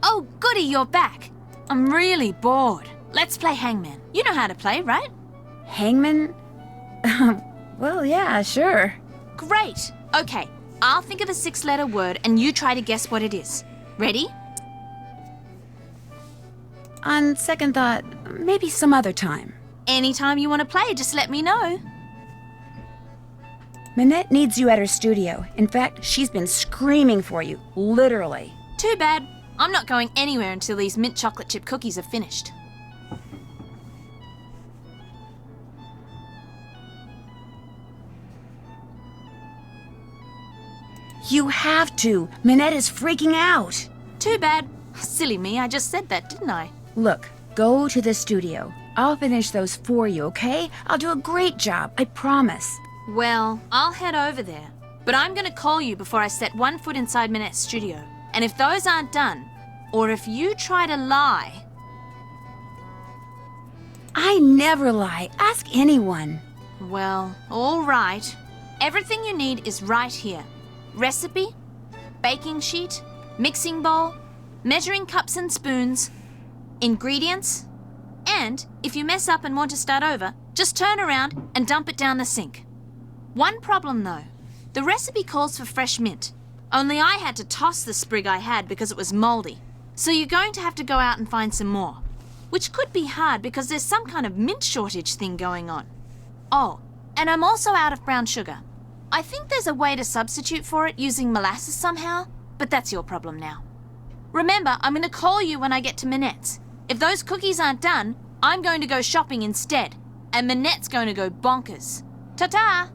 Oh, goody, you're back. I'm really bored. Let's play Hangman. You know how to play, right? Hangman? Well, yeah, sure. Great. Okay, I'll think of a 6-letter word and you try to guess what it is. Ready? On second thought, maybe some other time. Anytime you want to play, just let me know. Minette needs you at her studio. In fact, she's been screaming for you, literally. Too bad. I'm not going anywhere until these mint chocolate chip cookies are finished. You have to. Minette is freaking out. Too bad. Silly me, I just said that, didn't I? Look, go to the studio. I'll finish those for you, okay? I'll do a great job, I promise. Well, I'll head over there. But I'm going to call you before I set one foot inside Minette's studio. And if those aren't done, or if you try to lie... I never lie. Ask anyone. Well, all right. Everything you need is right here. Recipe, baking sheet, mixing bowl, measuring cups and spoons, ingredients, and if you mess up and want to start over, just turn around and dump it down the sink. One problem though, the recipe calls for fresh mint, only I had to toss the sprig I had because it was moldy, so you're going to have to go out and find some more, which could be hard because there's some kind of mint shortage thing going on. Oh, and I'm also out of brown sugar. I think there's a way to substitute for it using molasses somehow, but that's your problem now. Remember, I'm going to call you when I get to Minette's. If those cookies aren't done, I'm going to go shopping instead, and Minette's going to go bonkers. Ta-ta!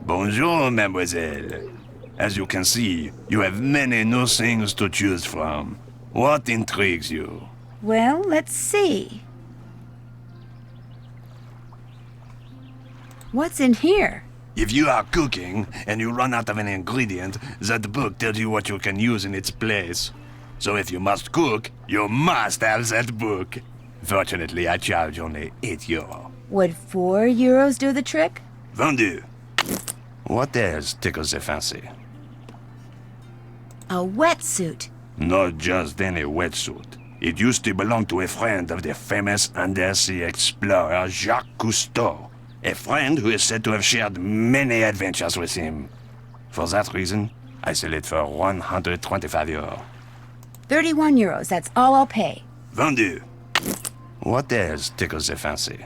Bonjour, mademoiselle. As you can see, you have many new things to choose from. What intrigues you? Well, let's see. What's in here? If you are cooking and you run out of an ingredient, that book tells you what you can use in its place. So if you must cook, you must have that book. Fortunately, I charge only €8. Would €4 do the trick? Vendu. What else tickles the fancy? A wetsuit. Not just any wetsuit. It used to belong to a friend of the famous undersea explorer Jacques Cousteau. A friend who is said to have shared many adventures with him. For that reason, I sell it for €125. €31, that's all I'll pay. Vendu. What else tickles the fancy?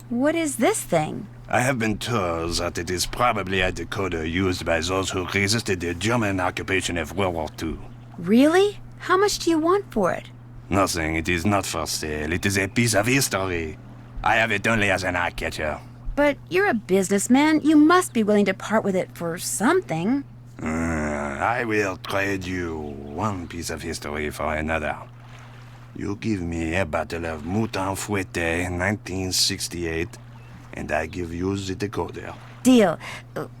What is this thing? I have been told that it is probably a decoder used by those who resisted the German occupation of World War II. Really? How much do you want for it? Nothing, it is not for sale. It is a piece of history. I have it only as an eye-catcher. But you're a businessman. You must be willing to part with it for something. I will trade you one piece of history for another. You give me a bottle of Mouton Fouetté 1968, and I give you the decoder. Deal.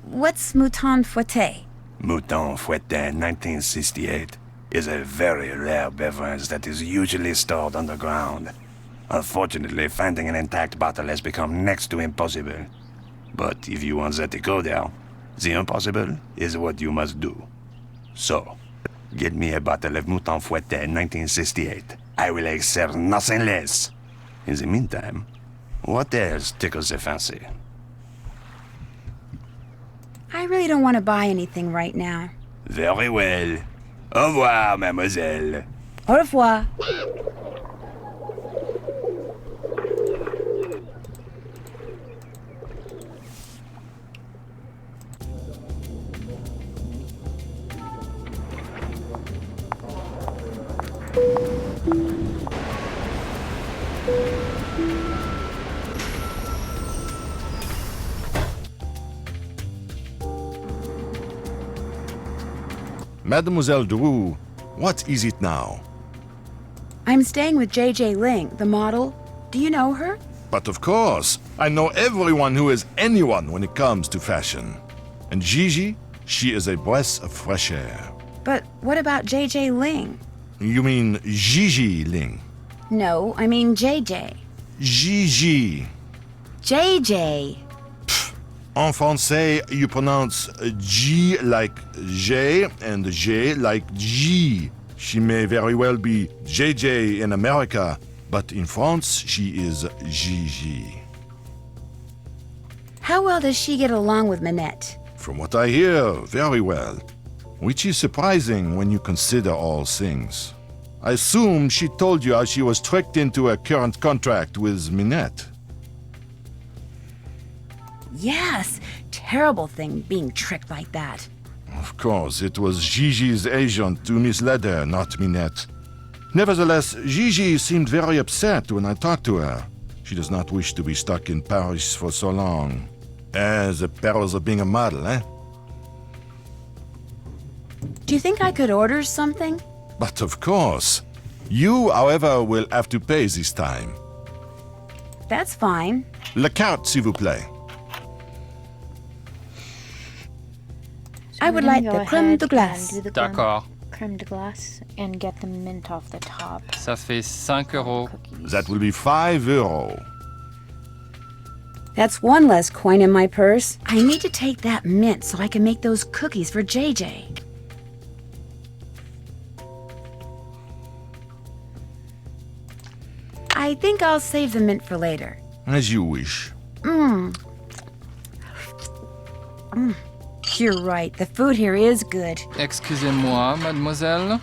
What's Mouton Fouetté? Mouton Fouetté 1968 is a very rare beverage that is usually stored underground. Unfortunately, finding an intact bottle has become next to impossible. But if you want the decoder, the impossible is what you must do. So, get me a bottle of Mouton Fouetté 1968. I will accept nothing less. In the meantime, what else tickles the fancy? I really don't want to buy anything right now. Very well. Au revoir, mademoiselle. Au revoir. Mademoiselle Drew, what is it now? I'm staying with J.J. Ling, the model. Do you know her? But of course, I know everyone who is anyone when it comes to fashion. And Gigi, she is a breath of fresh air. But what about J.J. Ling? You mean Gigi Ling? No, I mean J.J. Gigi. J.J. En français, you pronounce G like J and J like G. She may very well be JJ in America, but in France, she is Gigi. How well does she get along with Minette? From what I hear, very well. Which is surprising when you consider all things. I assume she told you how she was tricked into a current contract with Minette. Yes, terrible thing being tricked like that. Of course, it was Gigi's agent who misled her, not Minette. Nevertheless, Gigi seemed very upset when I talked to her. She does not wish to be stuck in Paris for so long. The perils of being a model, eh? Do you think I could order something? But of course. You, however, will have to pay this time. That's fine. La carte, s'il vous plaît. I would like the crème de glace. D'accord. Crème de glace and get the mint off the top. Ça fait 5 euros. That will be €5. That's one less coin in my purse. I need to take that mint so I can make those cookies for JJ. I think I'll save the mint for later. As you wish. You're right. The food here is good. Excusez-moi, mademoiselle.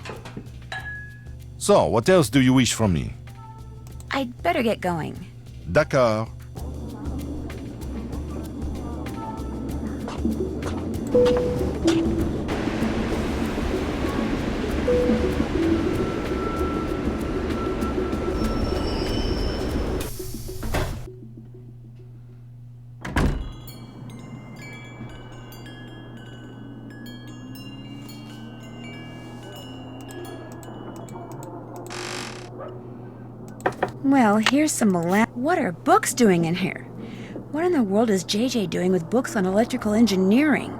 So, what else do you wish from me? I'd better get going. D'accord. Well, here's some molasses. What are books doing in here? What in the world is JJ doing with books on electrical engineering?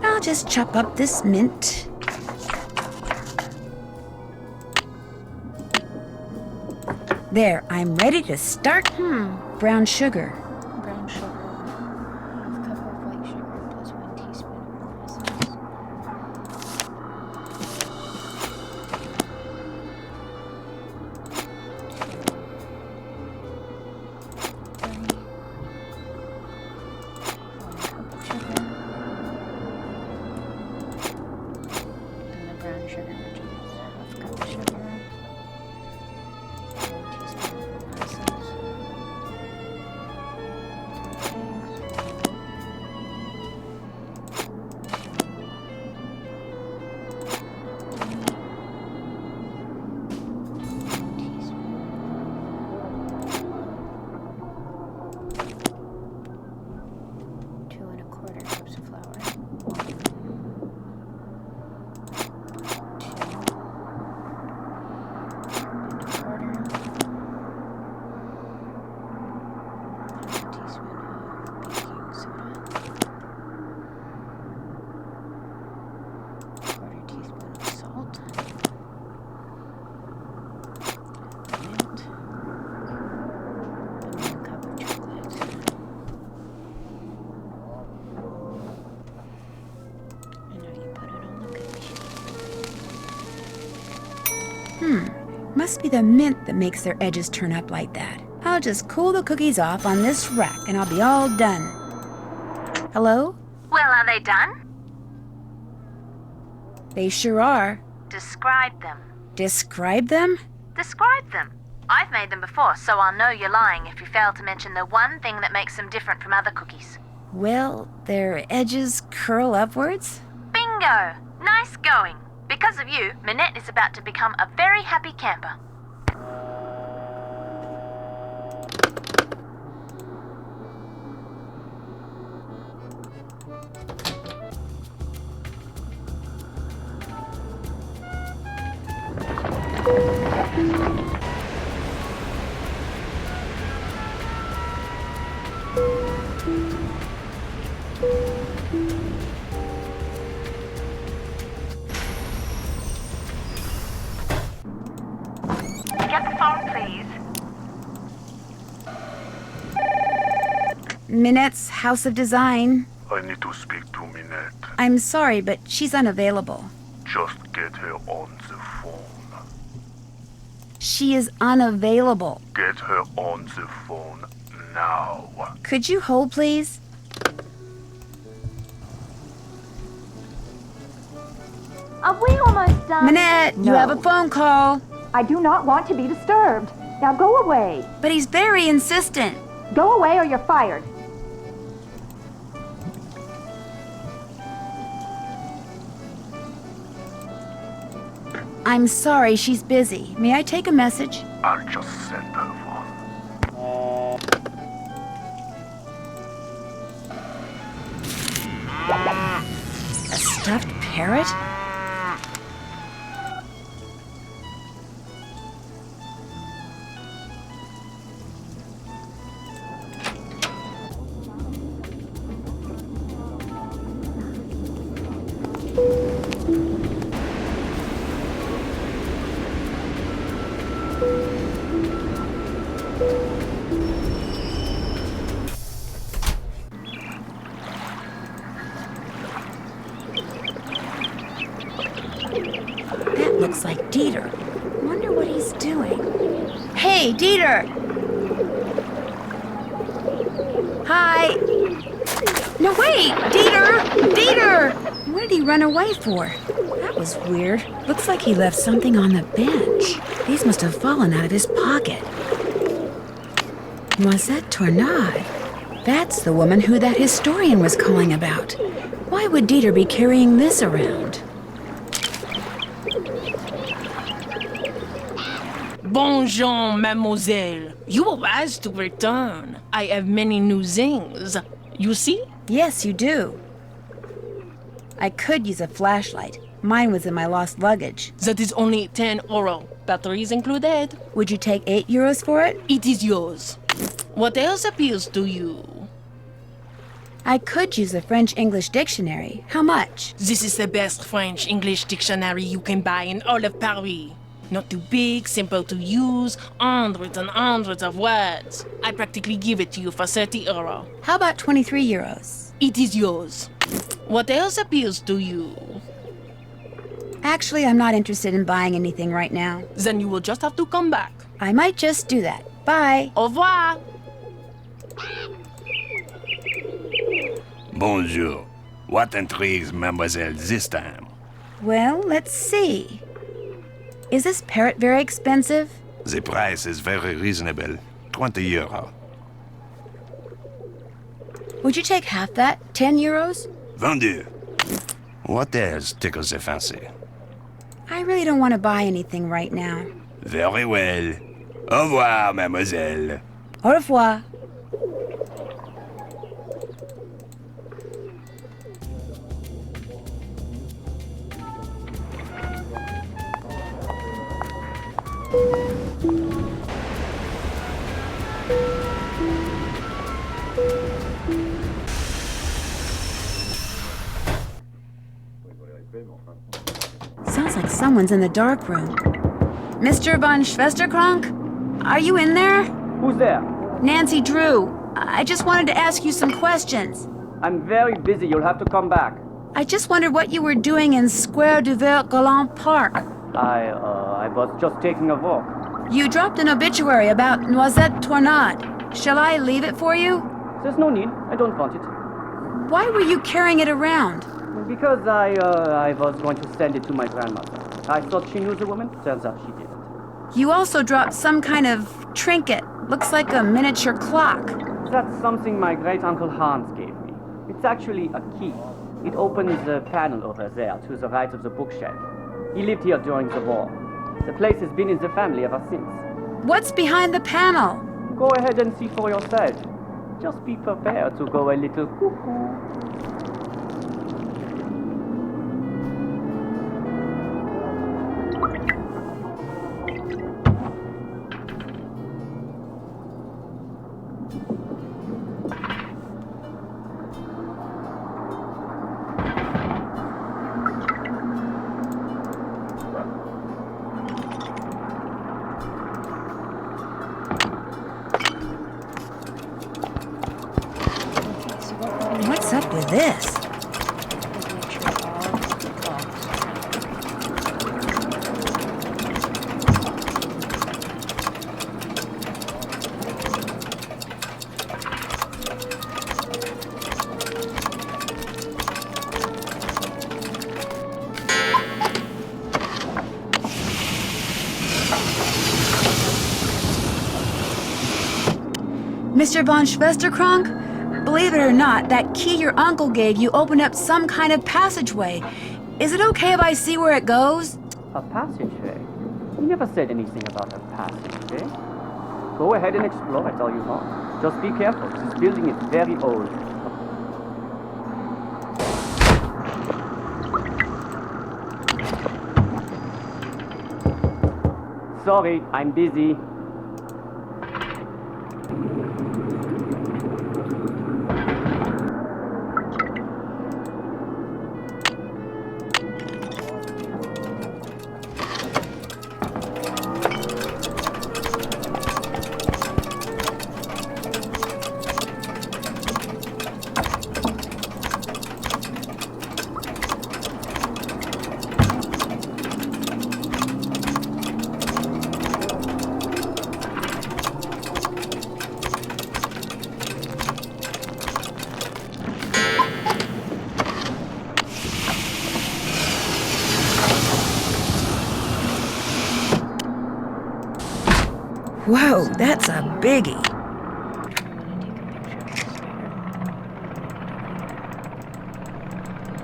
I'll just chop up this mint. There, I'm ready to start. Brown sugar. Brown sugar. Half cup of white sugar plus 1 teaspoon of molasses. Brown sugar, which is half cup of sugar, 1 teaspoon of molasses, 2 1/4 cups of flour. 1/4 teaspoon of salt, mint, and 1 cup of chocolate. And now you put it on the cookie sheet. Must be the mint that makes their edges turn up like that. I'll just cool the cookies off on this rack and I'll be all done. Hello? Well, are they done? They sure are. Describe them. Describe them? Describe them. I've made them before, so I'll know you're lying if you fail to mention the one thing that makes them different from other cookies. Well, their edges curl upwards? Bingo! Nice going. Because of you, Minette is about to become a very happy camper. Get the phone, please. Minette's House of Design. I need to speak to Minette. I'm sorry, but she's unavailable. Just get her on the phone. She is unavailable. Get her on the phone now. Could you hold, please? Are we almost done? Minette, you have a phone call. I do not want to be disturbed. Now go away. But he's very insistent. Go away or you're fired. I'm sorry, she's busy. May I take a message? I'll just send her one. A stuffed parrot? That looks like Dieter. Wonder what he's doing. Hey, Dieter! Hi! No, wait! Dieter! Dieter! What did he run away for? That was weird. Looks like he left something on the bench. These must have fallen out of his pocket. Noisette Tornade. That's the woman who that historian was calling about. Why would Dieter be carrying this around? Bonjour, mademoiselle. You are asked to return. I have many new things. You see? Yes, you do. I could use a flashlight. Mine was in my lost luggage. That is only 10 euro. Batteries included. Would you take 8 euros for it? It is yours. What else appeals to you? I could use a French-English dictionary. How much? This is the best French-English dictionary you can buy in all of Paris. Not too big, simple to use, hundreds and hundreds of words. I practically give it to you for 30 euro. How about 23 euros? It is yours. What else appeals to you? Actually, I'm not interested in buying anything right now. Then you will just have to come back. I might just do that. Bye. Au revoir. Bonjour. What intrigues mademoiselle this time? Well, let's see. Is this parrot very expensive? The price is very reasonable. 20 euro. Would you take half that? 10 euros? Vendu. What else tickles the fancy? I really don't want to buy anything right now. Very well. Au revoir, mademoiselle. Au revoir. Sounds like someone's in the dark room. Mr. von Schwesterkrank? Are you in there? Who's there? Nancy Drew. I just wanted to ask you some questions. I'm very busy. You'll have to come back. I just wondered what you were doing in Square du Vert Galant Park. I was just taking a walk. You dropped an obituary about Noisette Tornade. Shall I leave it for you? There's no need. I don't want it. Why were you carrying it around? Because I was going to send it to my grandmother. I thought she knew the woman. Turns out she didn't. You also dropped some kind of trinket. Looks like a miniature clock. That's something my great-uncle Hans gave me. It's actually a key. It opens the panel over there to the right of the bookshelf. He lived here during the war. The place has been in the family ever since. What's behind the panel? Go ahead and see for yourself. Just be prepared to go a little cuckoo. What's up with this? Mr. von Schwesterkrank? Believe it or not, that key your uncle gave you opened up some kind of passageway. Is it okay if I see where it goes? A passageway? He never said anything about a passageway. Go ahead and explore it all you want. Just be careful. This building is very old. Sorry, I'm busy. Whoa, that's a biggie.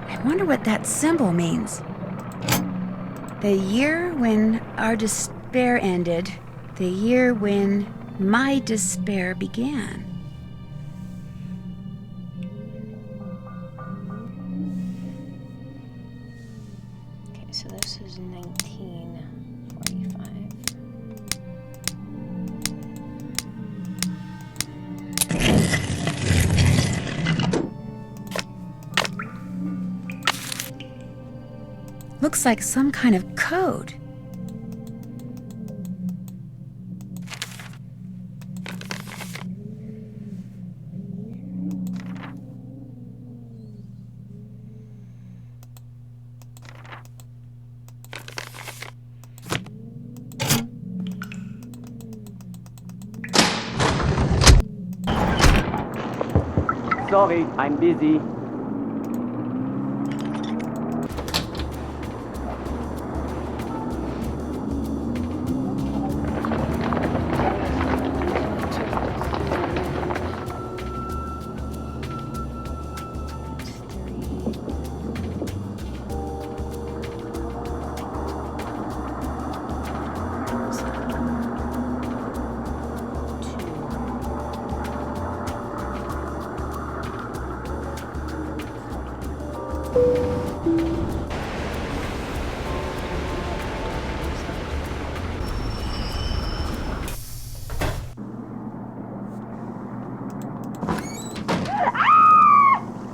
I wonder what that symbol means. The year when our despair ended. The year when my despair began. Okay, so this is 1945. Looks like some kind of code. Sorry, I'm busy.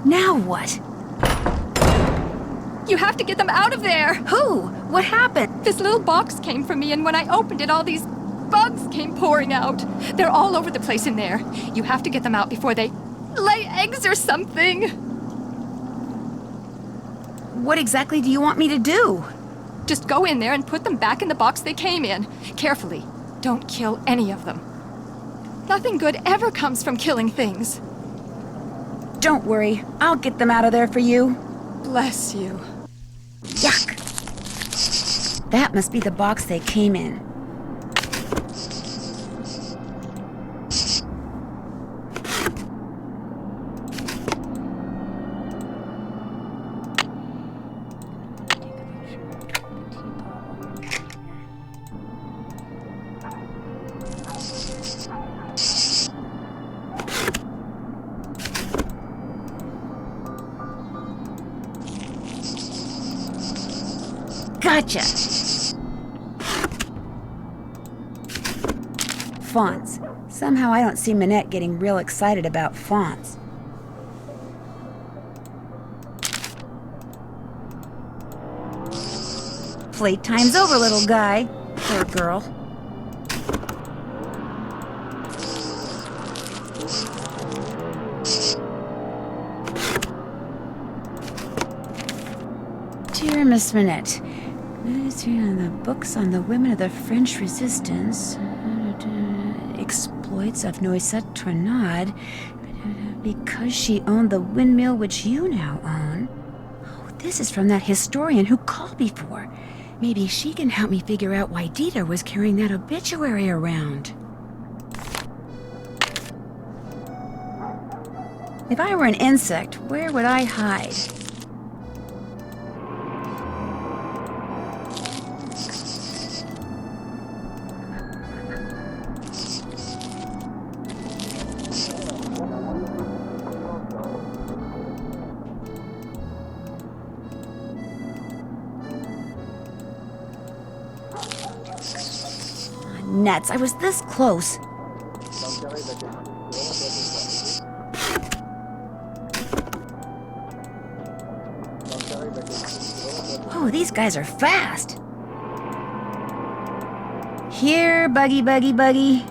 Now what? You have to get them out of there! Who? What happened? This little box came from me, and when I opened it, all these bugs came pouring out. They're all over the place in there. You have to get them out before they lay eggs or something. What exactly do you want me to do? Just go in there and put them back in the box they came in. Carefully. Don't kill any of them. Nothing good ever comes from killing things. Don't worry. I'll get them out of there for you. Bless you. Yuck! That must be the box they came in. Gotcha! Fonts. Somehow I don't see Minette getting real excited about fonts. Playtime's over, little guy. Or girl. Dear Miss Minette, the books on the women of the French Resistance, exploits of Noisette Tornade, because she owned the windmill which you now own. Oh, this is from that historian who called before. Maybe she can help me figure out why Dieter was carrying that obituary around. If I were an insect, where would I hide? Nuts, I was this close. Oh, these guys are fast. Here, buggy, buggy, buggy.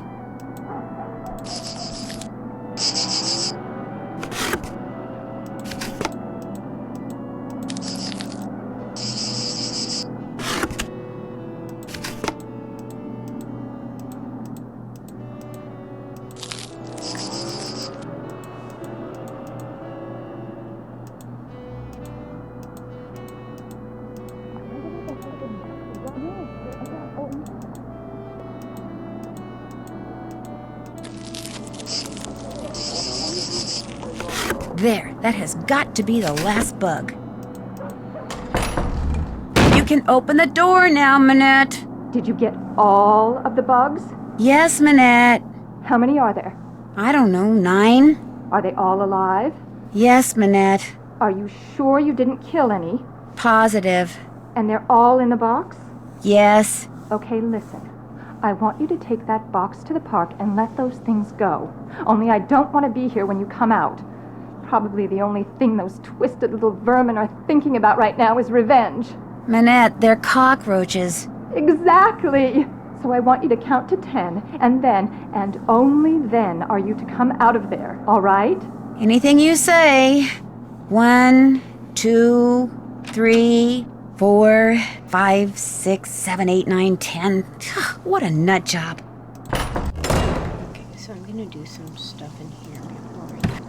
There, that has got to be the last bug. You can open the door now, Manette. Did you get all of the bugs? Yes, Manette. How many are there? I don't know, 9? Are they all alive? Yes, Manette. Are you sure you didn't kill any? Positive. And they're all in the box? Yes. Okay, listen. I want you to take that box to the park and let those things go. Only I don't want to be here when you come out. Probably the only thing those twisted little vermin are thinking about right now is revenge. Manette, they're cockroaches. Exactly! So I want you to count to 10, and then, and only then, are you to come out of there, all right? Anything you say. 1, 2, 3, 4, 5, 6, 7, 8, 9, 10. What a nut job. Okay, so I'm gonna do some stuff in here before I do that.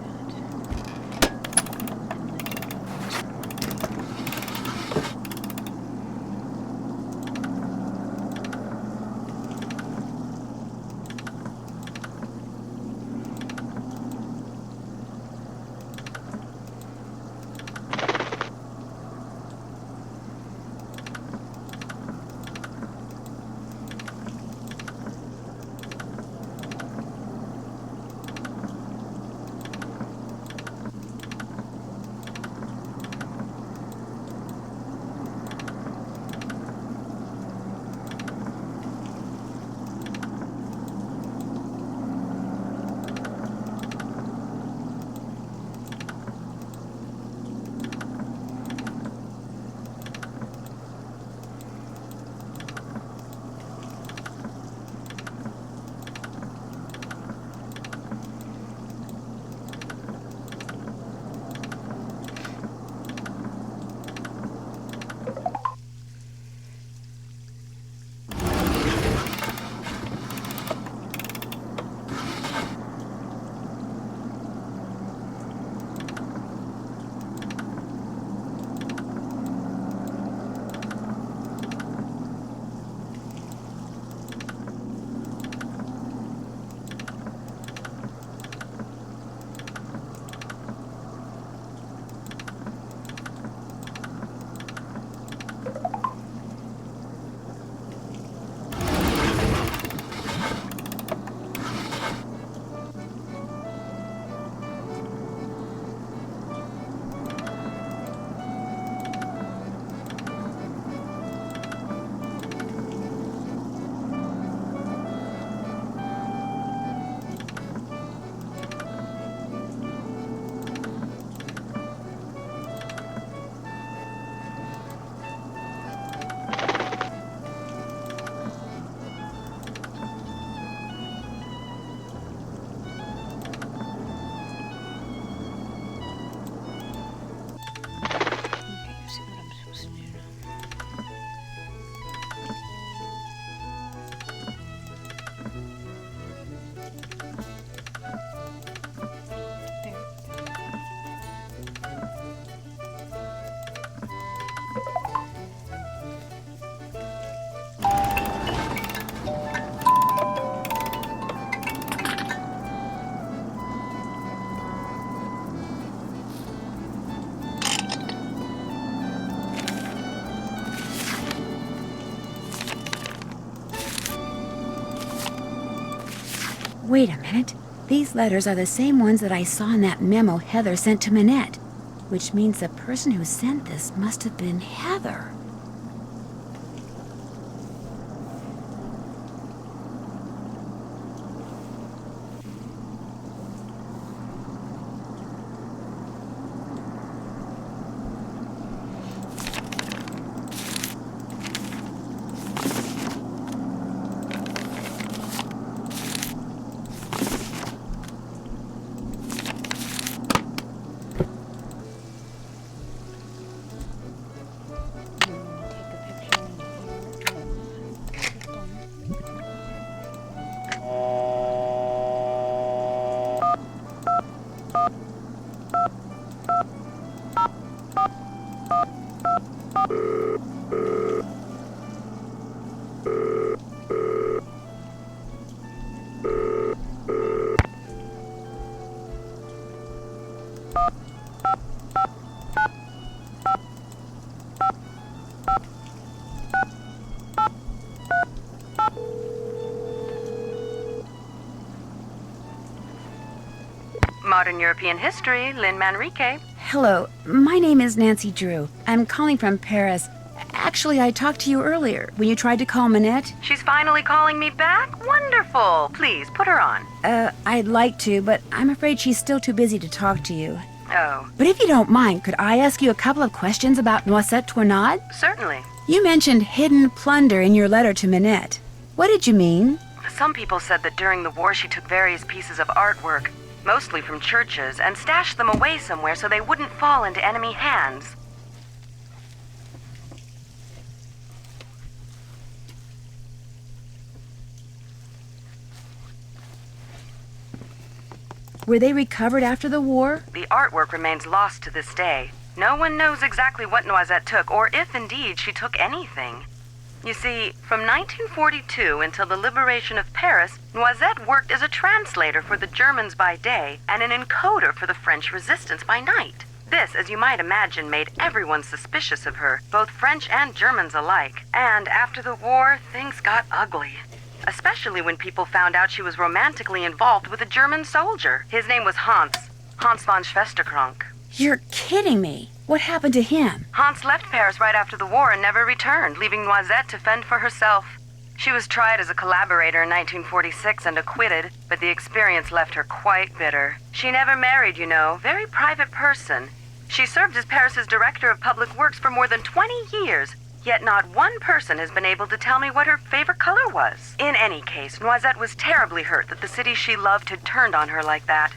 Wait a minute. These letters are the same ones that I saw in that memo Heather sent to Manette, which means the person who sent this must have been Heather. Modern European History, Lynn Manrique. Hello, my name is Nancy Drew. I'm calling from Paris. Actually, I talked to you earlier when you tried to call Minette. She's finally calling me back? Wonderful. Please, put her on. I'd like to, but I'm afraid she's still too busy to talk to you. Oh. But if you don't mind, could I ask you a couple of questions about Noisette Tournade? Certainly. You mentioned hidden plunder in your letter to Minette. What did you mean? Some people said that during the war she took various pieces of artwork, mostly from churches, and stashed them away somewhere so they wouldn't fall into enemy hands. Were they recovered after the war? The artwork remains lost to this day. No one knows exactly what Noisette took, or if indeed she took anything. You see, from 1942 until the liberation of Paris, Noisette worked as a translator for the Germans by day and an encoder for the French resistance by night. This, as you might imagine, made everyone suspicious of her, both French and Germans alike. And after the war, things got ugly. Especially when people found out she was romantically involved with a German soldier. His name was Hans von Schwesterkrank. You're kidding me. What happened to him? Hans left Paris right after the war and never returned, leaving Noisette to fend for herself. She was tried as a collaborator in 1946 and acquitted, but the experience left her quite bitter. She never married, you know, very private person. She served as Paris's director of public works for more than 20 years, yet not one person has been able to tell me what her favorite color was. In any case, Noisette was terribly hurt that the city she loved had turned on her like that.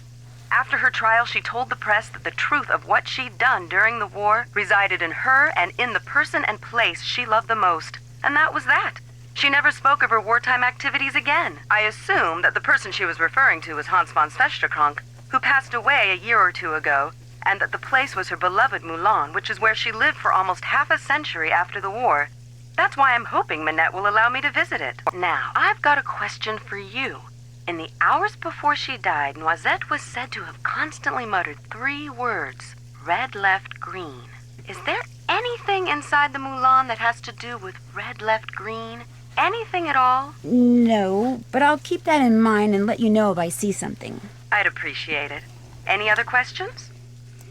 After her trial, she told the press that the truth of what she'd done during the war resided in her and in the person and place she loved the most. And that was that. She never spoke of her wartime activities again. I assume that the person she was referring to was Hans von Schwesterkrank, who passed away a year or two ago, and that the place was her beloved Moulin, which is where she lived for almost half a century after the war. That's why I'm hoping Minette will allow me to visit it. Now, I've got a question for you. In the hours before she died, Noisette was said to have constantly muttered 3 words, red, left, green. Is there anything inside the Moulin that has to do with red, left, green? Anything at all? No, but I'll keep that in mind and let you know if I see something. I'd appreciate it. Any other questions?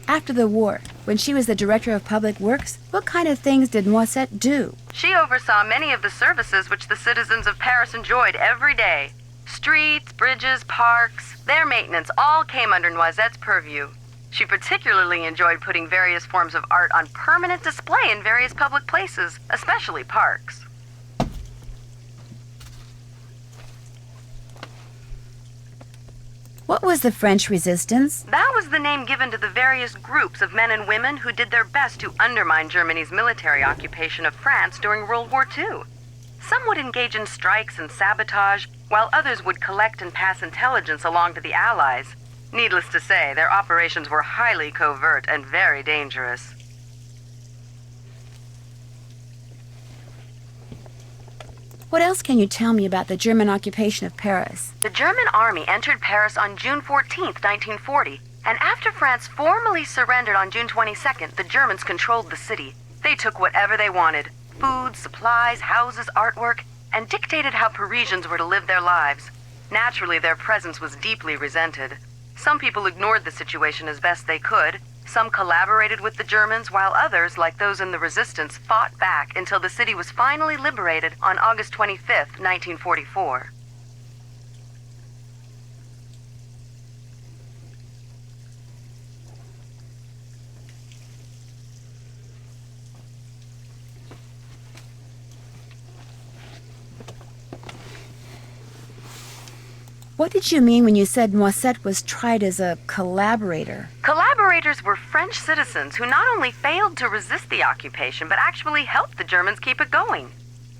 After the war, when she was the director of public works, what kind of things did Noisette do? She oversaw many of the services which the citizens of Paris enjoyed every day. Streets, bridges, parks, their maintenance all came under Noisette's purview. She particularly enjoyed putting various forms of art on permanent display in various public places, especially parks. What was the French resistance? That was the name given to the various groups of men and women who did their best to undermine Germany's military occupation of France during World War II. Some would engage in strikes and sabotage, while others would collect and pass intelligence along to the Allies. Needless to say, their operations were highly covert and very dangerous. What else can you tell me about the German occupation of Paris? The German army entered Paris on June 14th, 1940, and after France formally surrendered on June 22nd, the Germans controlled the city. They took whatever they wanted: food, supplies, houses, artwork, and dictated how Parisians were to live their lives. Naturally, their presence was deeply resented. Some people ignored the situation as best they could. Some collaborated with the Germans, while others, like those in the resistance, fought back until the city was finally liberated on August 25th, 1944. What did you mean when you said Noisette was tried as a collaborator? Collaborators were French citizens who not only failed to resist the occupation, but actually helped the Germans keep it going.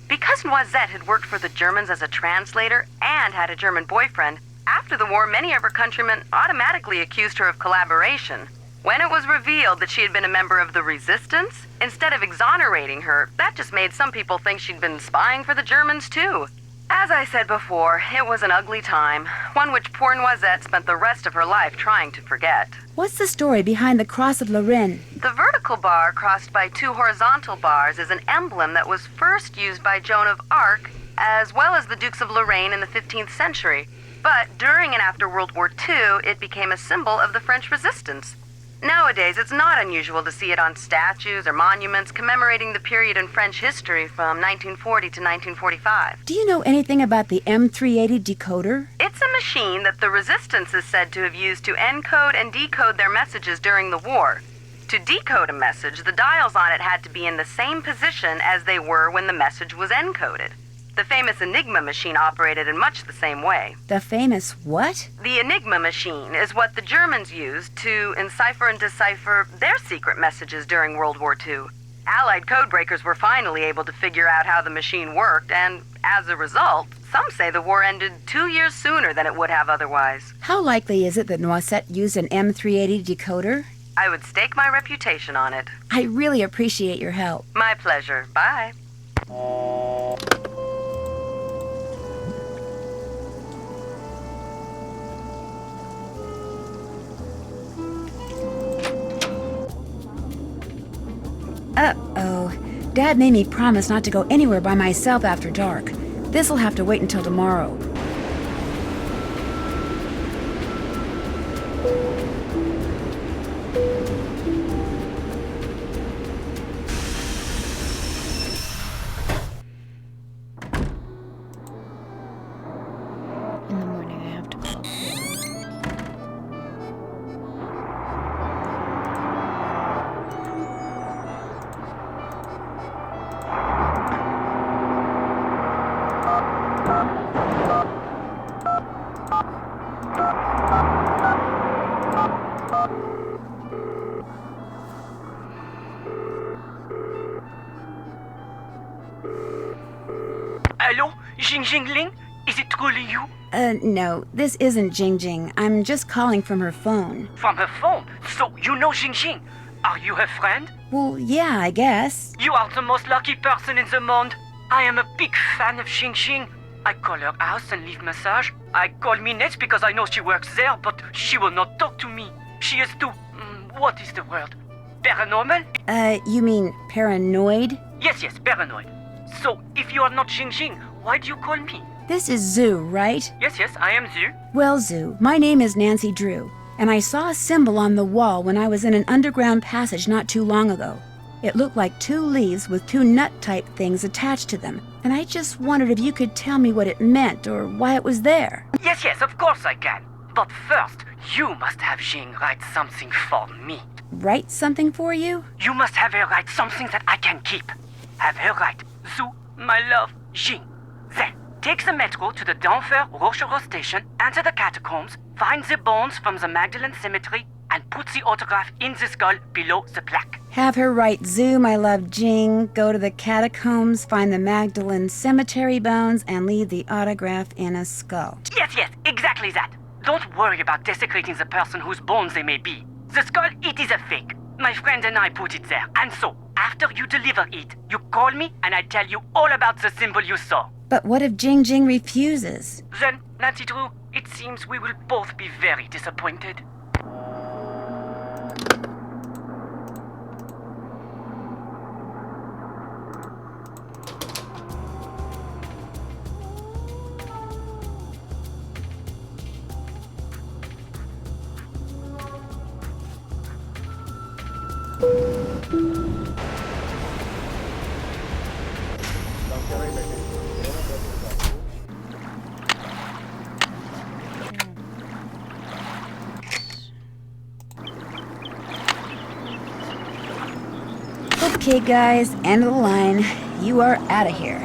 Because Noisette had worked for the Germans as a translator and had a German boyfriend, after the war, many of her countrymen automatically accused her of collaboration. When it was revealed that she had been a member of the resistance, instead of exonerating her, that just made some people think she'd been spying for the Germans too. As I said before, it was an ugly time, one which poor Noisette spent the rest of her life trying to forget. What's the story behind the Cross of Lorraine? The vertical bar crossed by 2 horizontal bars is an emblem that was first used by Joan of Arc, as well as the Dukes of Lorraine in the 15th century. But during and after World War II, it became a symbol of the French resistance. Nowadays, it's not unusual to see it on statues or monuments commemorating the period in French history from 1940 to 1945. Do you know anything about the M380 decoder? It's a machine that the resistance is said to have used to encode and decode their messages during the war. To decode a message, the dials on it had to be in the same position as they were when the message was encoded. The famous Enigma machine operated in much the same way. The famous what? The Enigma machine is what the Germans used to encipher and decipher their secret messages during World War II. Allied codebreakers were finally able to figure out how the machine worked, and as a result, some say the war ended 2 years sooner than it would have otherwise. How likely is it that Noisette used an M380 decoder? I would stake my reputation on it. I really appreciate your help. My pleasure. Bye. Uh-oh. Dad made me promise not to go anywhere by myself after dark. This'll have to wait until tomorrow. In the morning, I have to pop. Hello, Jing Jingling? Is it truly you? No, this isn't Jingjing. I'm just calling from her phone. From her phone? So you know Jing Jing? Are you her friend? Well, yeah, I guess. You are the most lucky person in the monde. I am a big fan of Jing Jing. I call her house and leave massage. I call Minette because I know she works there, but she will not talk to me. She is too... what is the word? Paranormal? You mean paranoid? Yes, paranoid. So, if you are not Jing Jing, why do you call me? This is Zoo, right? Yes, I am Zhu. Well, Zoo, my name is Nancy Drew, and I saw a symbol on the wall when I was in an underground passage not too long ago. It looked like 2 leaves with 2 nut-type things attached to them, and I just wondered if you could tell me what it meant or why it was there. Yes, of course I can. But first, you must have Jing write something for me. Write something for you? You must have her write something that I can keep. Have her write, Zoo, my love, Jing. Then, take the metro to the Denfert Rochereau station, enter the catacombs, find the bones from the Magdalen Cemetery, and put the autograph in the skull below the plaque. Have her write Zoo, my love, Jing, go to the catacombs, find the Magdalen Cemetery bones, and leave the autograph in a skull. Yes, exactly that. Don't worry about desecrating the person whose bones they may be. The skull, it is a fake. My friend and I put it there, and so, after you deliver it, you call me and I tell you all about the symbol you saw. But what if Jing Jing refuses? Then, Nancy Drew, it seems we will both be very disappointed. Okay, guys, end of the line. You are out of here.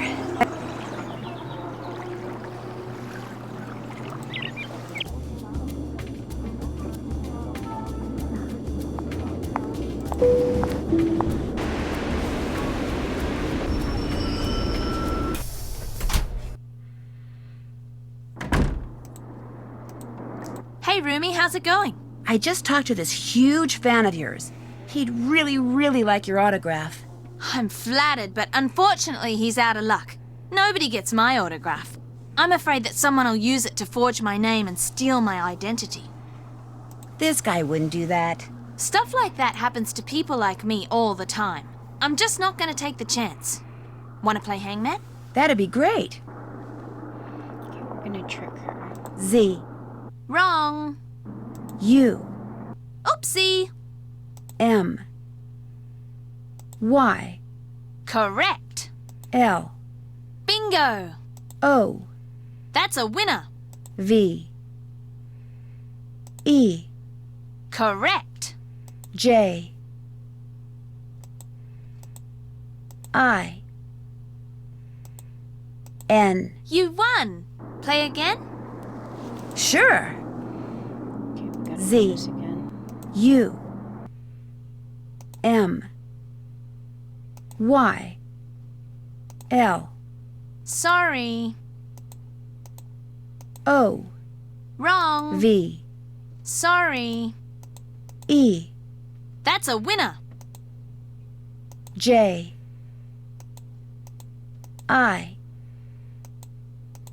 Hey, Rumi, how's it going? I just talked to this huge fan of yours. He'd really like your autograph. I'm flattered, but unfortunately he's out of luck. Nobody gets my autograph. I'm afraid that someone will use it to forge my name and steal my identity. This guy wouldn't do that. Stuff like that happens to people like me all the time. I'm just not going to take the chance. Want to play hangman? That'd be great. Okay, we're gonna trick her. Z. Wrong. U. Oopsie. M. Y. Correct. L. Bingo. O. That's a winner. V. E. Correct. J. I. N. You won. Play again? Sure. Okay, we gotta Z. do this again. U. M. Y. L. Sorry. O. Wrong. V. Sorry. E. That's a winner. J. I.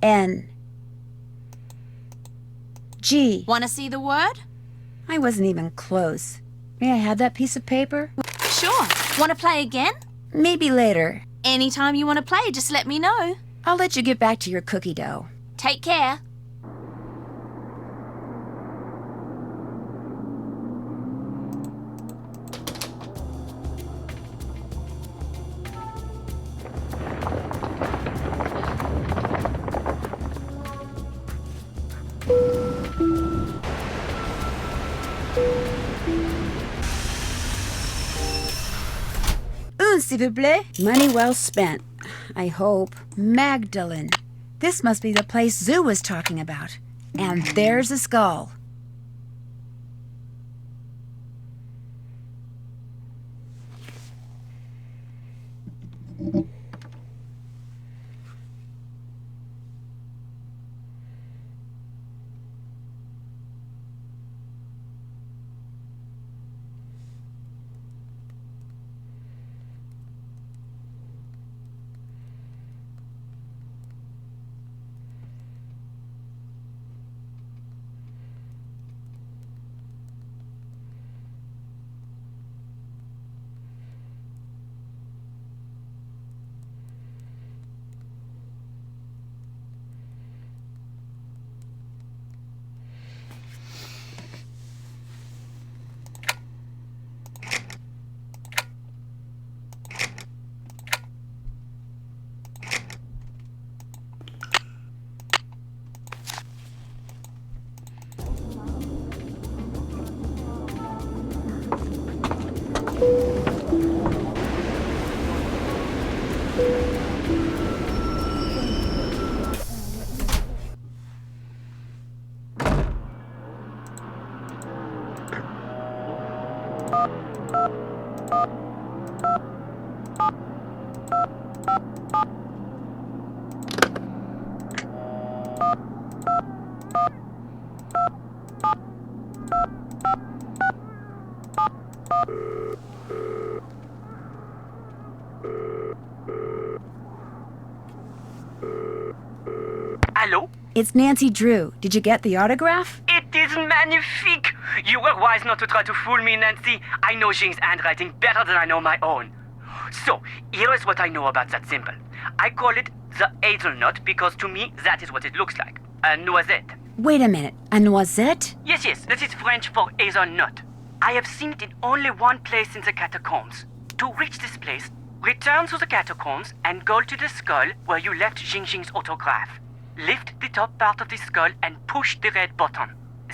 N. G. Want to see the word? I wasn't even close. May I have that piece of paper? Sure. Want to play again? Maybe later. Anytime you want to play, just let me know. I'll let you get back to your cookie dough. Take care. S'il vous plaît. Money well spent. I hope. Magdalene. This must be the place Zoo was talking about. And there's a skull. Hello? It's Nancy Drew. Did you get the autograph? It is magnifique! You were wise not to try to fool me, Nancy. I know Jing's handwriting better than I know my own. So, here is what I know about that symbol. I call it the hazelnut because to me that is what it looks like. A noisette. Wait a minute. A noisette? Yes, that is French for hazelnut. I have seen it in only one place in the catacombs. To reach this place, return to the catacombs and go to the skull where you left Jing's autograph. Lift the top part of the skull and push the red button.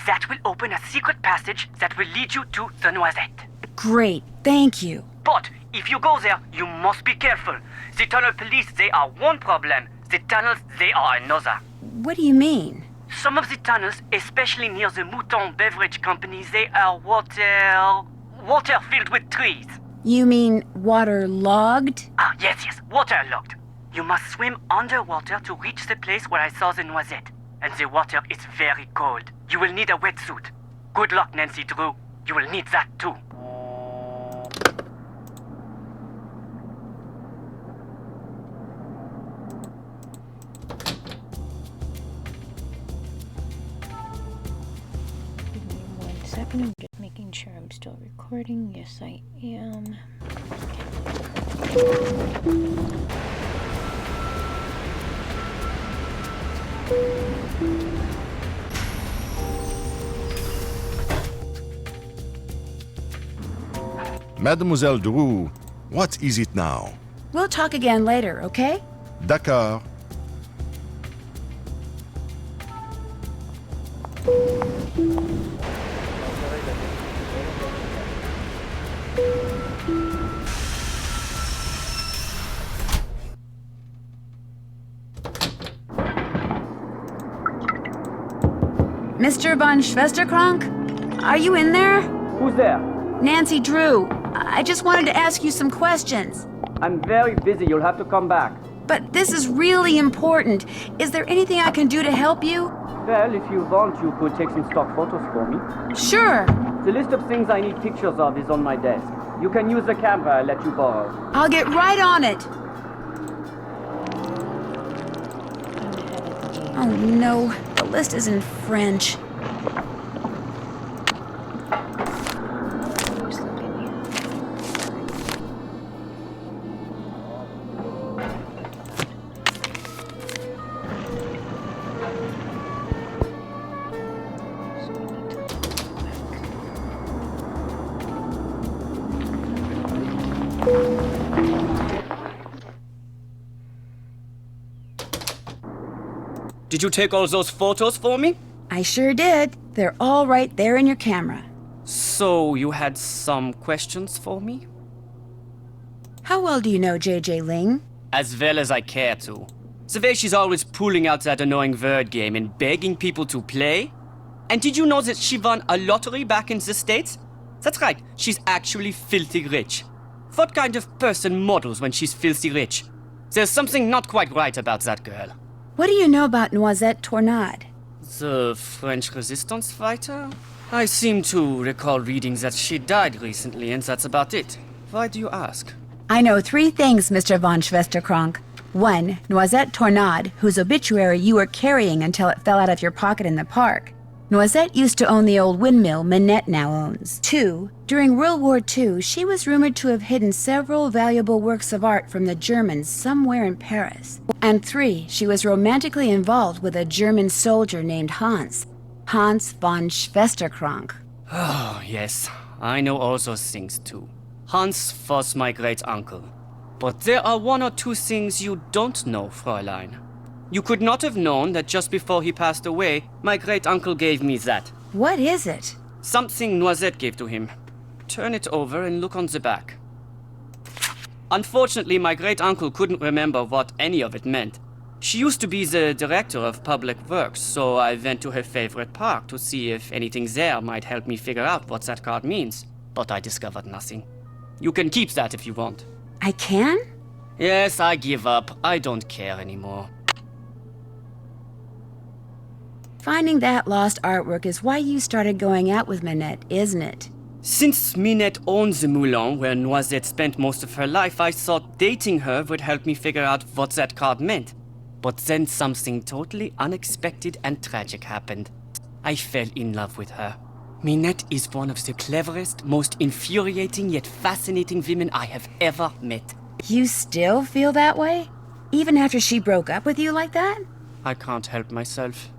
That will open a secret passage that will lead you to the noisette. Great, thank you. But if you go there, you must be careful. The tunnel police, they are one problem. The tunnels, they are another. What do you mean? Some of the tunnels, especially near the Mouton Beverage Company, they are water filled with trees. You mean waterlogged? Ah, yes, waterlogged. You must swim underwater to reach the place where I saw the noisette. And the water is very cold. You will need a wetsuit. Good luck, Nancy Drew. You will need that too. Give me 1 second. I'm just making sure I'm still recording. Yes, I am. Okay. Mademoiselle Drew, what is it now? We'll talk again later, okay? D'accord. Mr. von Schwesterkrank? Are you in there? Who's there? Nancy Drew. I just wanted to ask you some questions. I'm very busy. You'll have to come back. But this is really important. Is there anything I can do to help you? Well, if you want, you could take some stock photos for me. Sure. The list of things I need pictures of is on my desk. You can use the camera I let you borrow. I'll get right on it. Oh no, the list is in French. Did you take all those photos for me? I sure did. They're all right there in your camera. So, you had some questions for me? How well do you know J.J. Ling? As well as I care to. The way she's always pulling out that annoying word game and begging people to play. And did you know that she won a lottery back in the States? That's right, she's actually filthy rich. What kind of person models when she's filthy rich? There's something not quite right about that girl. What do you know about Noisette Tornade? The French resistance fighter? I seem to recall reading that she died recently, and that's about it. Why do you ask? I know 3 things, Mr. von Schwesterkrank. 1, Noisette Tornade, whose obituary you were carrying until it fell out of your pocket in the park. Noisette used to own the old windmill Minette now owns. 2, during World War II, she was rumored to have hidden several valuable works of art from the Germans somewhere in Paris. And 3, she was romantically involved with a German soldier named Hans. Hans von Schwesterkrank. Oh, yes. I know all those things too. Hans was my great-uncle. But there are 1 or 2 things you don't know, Fräulein. You could not have known that just before he passed away, my great-uncle gave me that. What is it? Something Noisette gave to him. Turn it over and look on the back. Unfortunately, my great-uncle couldn't remember what any of it meant. She used to be the director of public works, so I went to her favorite park to see if anything there might help me figure out what that card means. But I discovered nothing. You can keep that if you want. I can? Yes, I give up. I don't care anymore. Finding that lost artwork is why you started going out with Minette, isn't it? Since Minette owns the Moulin where Noisette spent most of her life, I thought dating her would help me figure out what that card meant. But then something totally unexpected and tragic happened. I fell in love with her. Minette is one of the cleverest, most infuriating yet fascinating women I have ever met. You still feel that way? Even after she broke up with you like that? I can't help myself.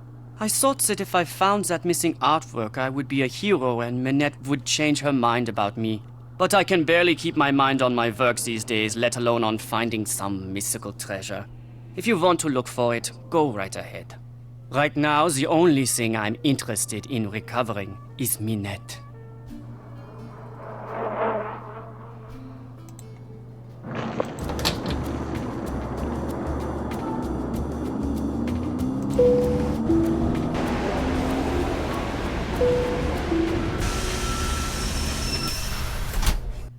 I thought that if I found that missing artwork, I would be a hero and Minette would change her mind about me. But I can barely keep my mind on my work these days, let alone on finding some mystical treasure. If you want to look for it, go right ahead. Right now, the only thing I'm interested in recovering is Minette.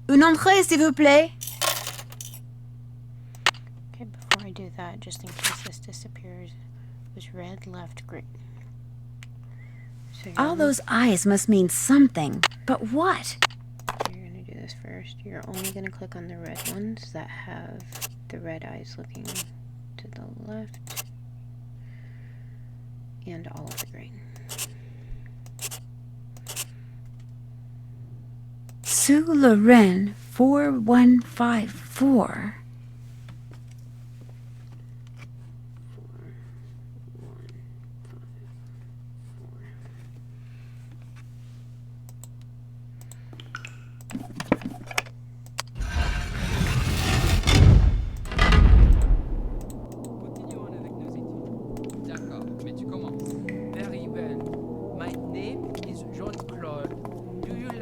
Une entrée, s'il vous plaît. Okay, before I do that, just in case this disappears, it was red, left, green. So All those eyes must mean something. But what? You're gonna do this first. You're only gonna click on the red ones that have the red eyes looking to the left, and all of the green. Sue Loren 4154.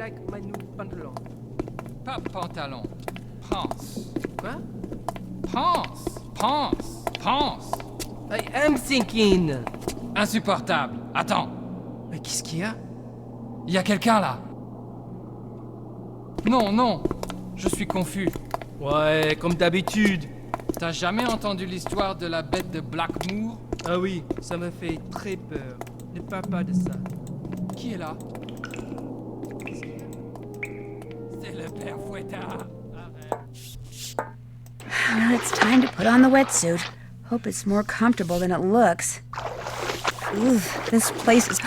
like my new pantalon. Pas pantalon. Pense. Quoi? Pense. Pense. Pense. I am thinking. Insupportable. Attends. Mais qu'est-ce qu'il y a? Il y a quelqu'un là. Non, non. Je suis confus. Ouais, comme d'habitude. T'as jamais entendu l'histoire de la bête de Blackmoor? Ah oui, ça me fait très peur. Ne parle pas de ça. Qui est là? C'est le père Fouettard. Well, it's time to put on the wetsuit. Hope it's more comfortable than it looks. Oof, this place is...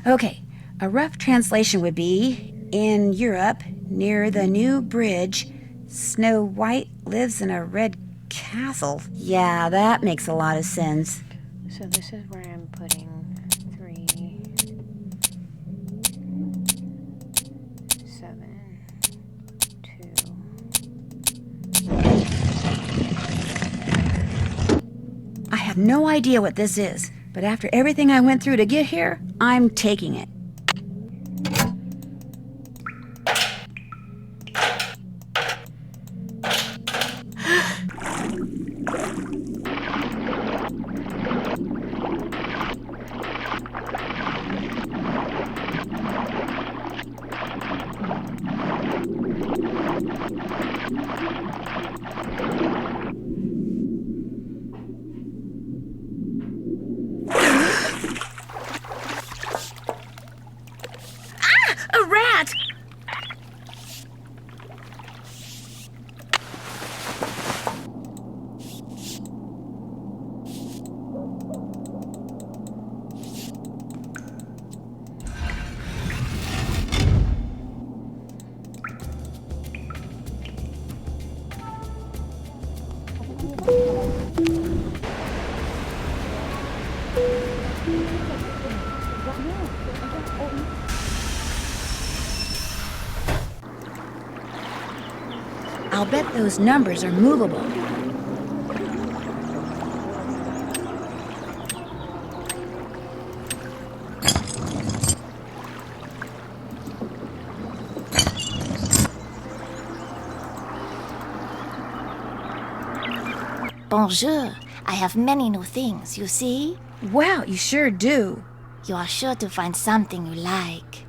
Okay, a rough translation would be, in Europe, near the new bridge, Snow White lives in a red castle. Yeah, that makes a lot of sense. So this is where I'm putting 3, 7, 2. I have no idea what this is, but after everything I went through to get here, I'm taking it. A rat! I'll bet those numbers are movable. Bonjour. I have many new things, you see? Wow, you sure do. You are sure to find something you like.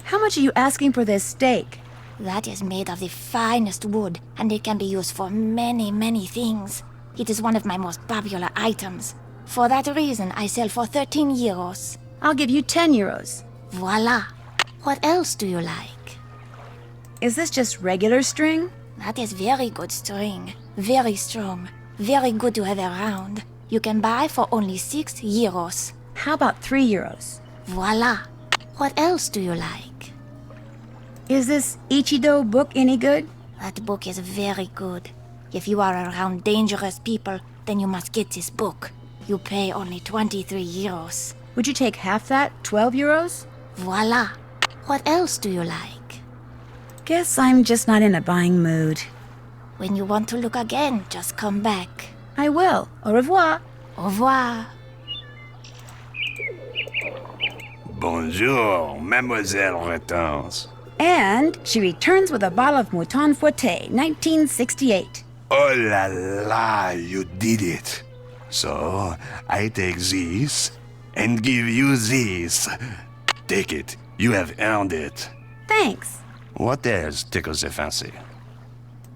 How much are you asking for this steak? That is made of the finest wood, and it can be used for many, many things. It is one of my most popular items. For that reason, I sell for 13 euros. I'll give you 10 euros. Voila. What else do you like? Is this just regular string? That is very good string. Very strong. Very good to have around. You can buy for only 6 euros. How about 3 euros? Voila. What else do you like? Is this Ichido book any good? That book is very good. If you are around dangerous people, then you must get this book. You pay only 23 euros. Would you take half that, 12 euros? Voila. What else do you like? Guess I'm just not in a buying mood. When you want to look again, just come back. I will. Au revoir. Au revoir. Bonjour, Mademoiselle Hortense. And she returns with a bottle of Mouton Foueté, 1968. Oh la la, you did it. So, I take this and give you this. Take it. You have earned it. Thanks. What else tickles the fancy?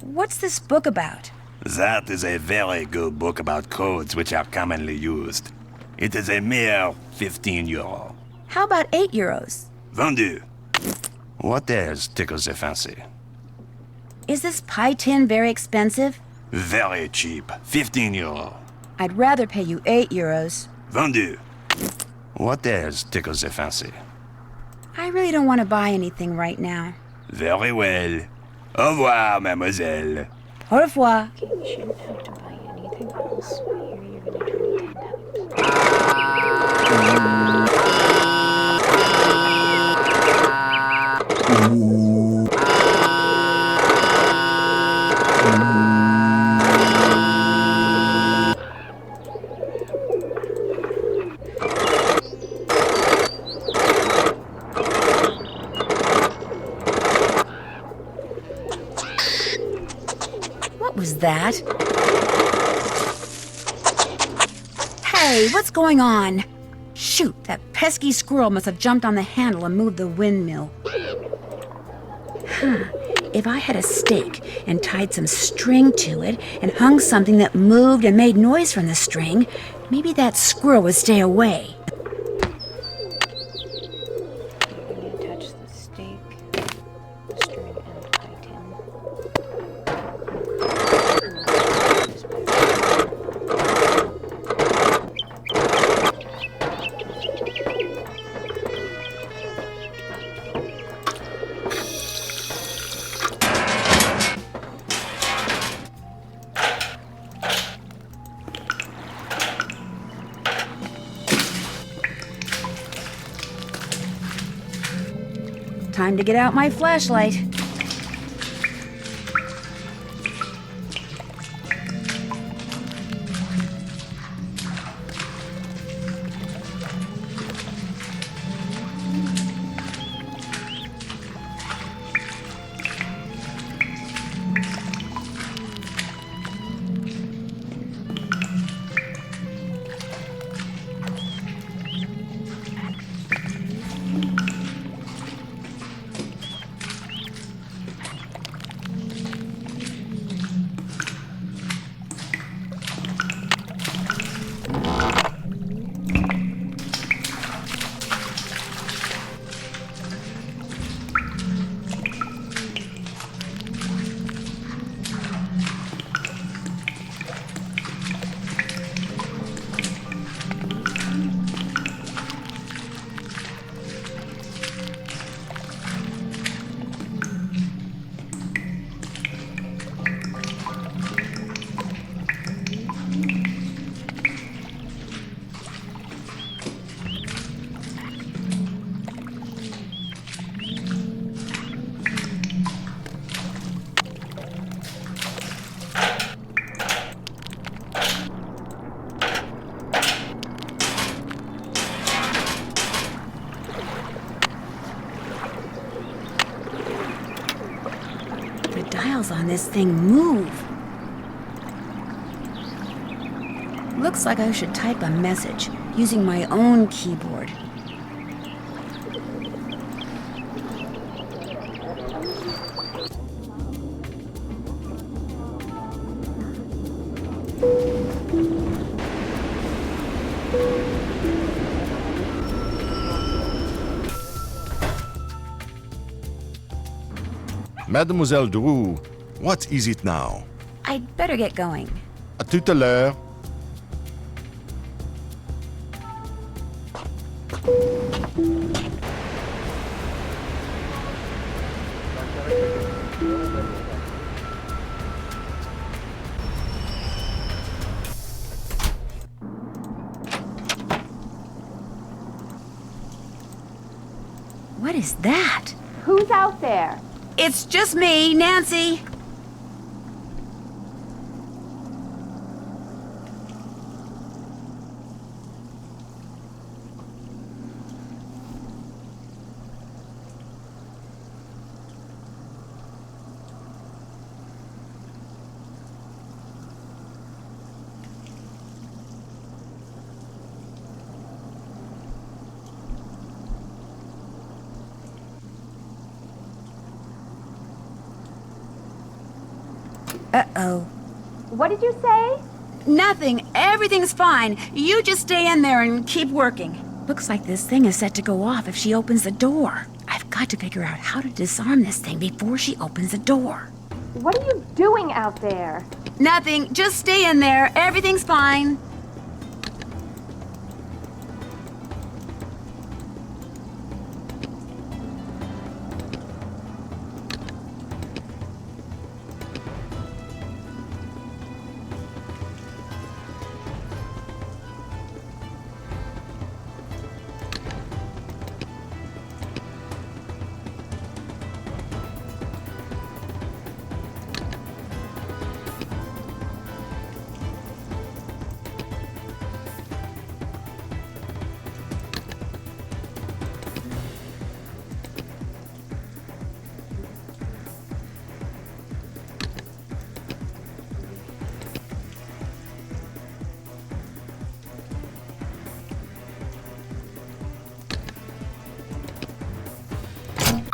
What's this book about? That is a very good book about codes which are commonly used. It is a mere 15 euro. How about 8 euros? Vendu. What else tickles your fancy? Is this pie tin very expensive? Very cheap. 15 euro. I'd rather pay you 8 euros. Vendu. What else tickles your fancy? I really don't want to buy anything right now. Very well. Au revoir, mademoiselle. Au revoir. Okay, you shouldn't have to buy anything else. Here you're gonna do What was that? Hey, what's going on? Shoot, that pesky squirrel must have jumped on the handle and moved the windmill. If I had a stake and tied some string to it and hung something that moved and made noise from the string, maybe that squirrel would stay away. You're gonna attach the stake, the string, and pie tin. Time to get out my flashlight. Dials on this thing move. Looks like I should type a message using my own keyboard. Mademoiselle Drew, what is it now? I'd better get going. À tout à l'heure. What is that? Who's out there? It's just me, Nancy. Uh-oh. What did you say? Nothing. Everything's fine. You just stay in there and keep working. Looks like this thing is set to go off if she opens the door. I've got to figure out how to disarm this thing before she opens the door. What are you doing out there? Nothing. Just stay in there. Everything's fine.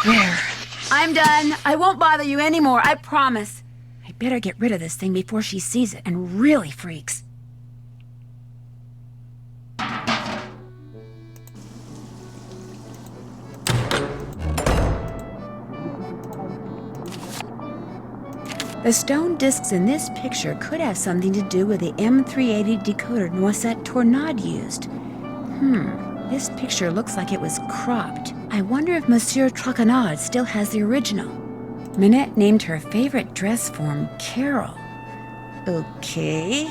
There. I'm done. I won't bother you anymore, I promise. I better get rid of this thing before she sees it and really freaks. The stone discs in this picture could have something to do with the M380 decoder Noisette Tornade used. This picture looks like it was cropped. I wonder if Monsieur Traquenard still has the original. Minette named her favorite dress form Carol. Okay.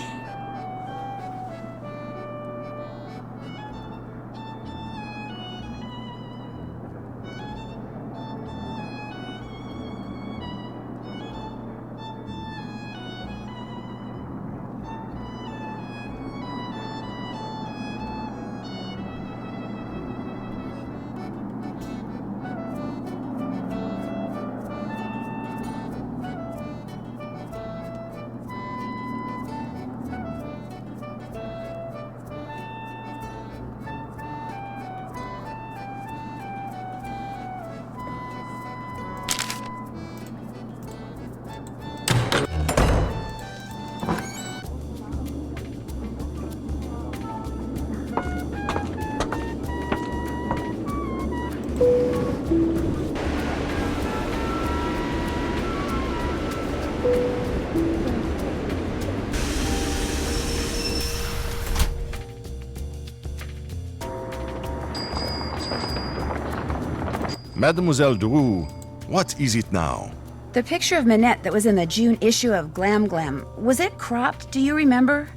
Mademoiselle Drew, what is it now? The picture of Minette that was in the June issue of Glam Glam, was it cropped? Do you remember?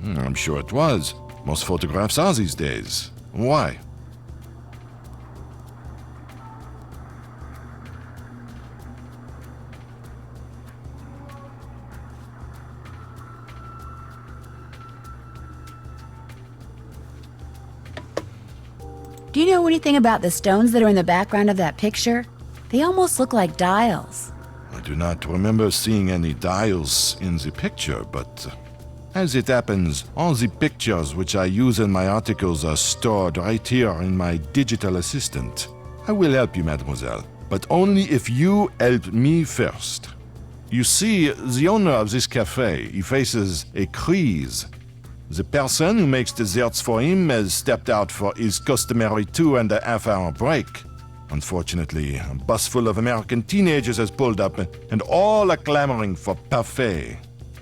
I'm sure it was. Most photographs are these days. Why? Do you know anything about the stones that are in the background of that picture? They almost look like dials. I do not remember seeing any dials in the picture, but as it happens, all the pictures which I use in my articles are stored right here in my digital assistant. I will help you, mademoiselle, but only if you help me first. You see, the owner of this cafe, he faces a crise. The person who makes desserts for him has stepped out for his customary 2.5-hour break. Unfortunately, a bus full of American teenagers has pulled up and all are clamoring for parfait.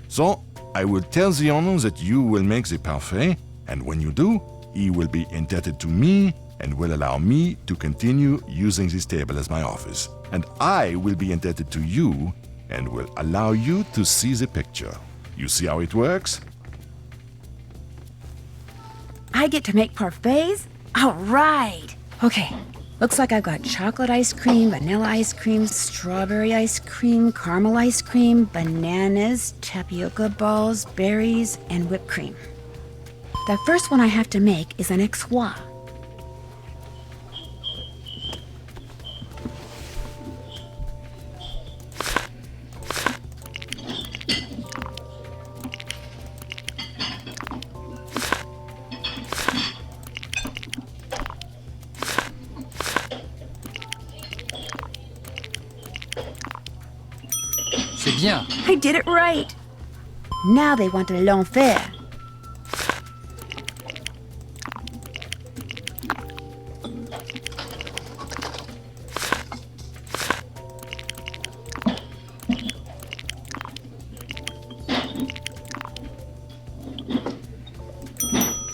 So, I will tell the owner that you will make the parfait, and when you do, he will be indebted to me and will allow me to continue using this table as my office. And I will be indebted to you and will allow you to see the picture. You see how it works? I get to make parfaits? All right. Okay, looks like I've got chocolate ice cream, vanilla ice cream, strawberry ice cream, caramel ice cream, bananas, tapioca balls, berries, and whipped cream. The first one I have to make is an Aixois. C'est bien. I did it right. Now they want l'enfer.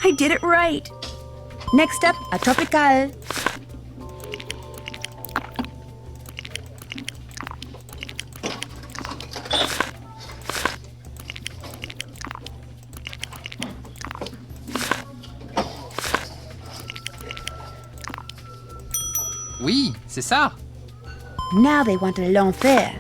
I did it right. Next up, a tropical. Oui, c'est ça. Now they want l'enfer.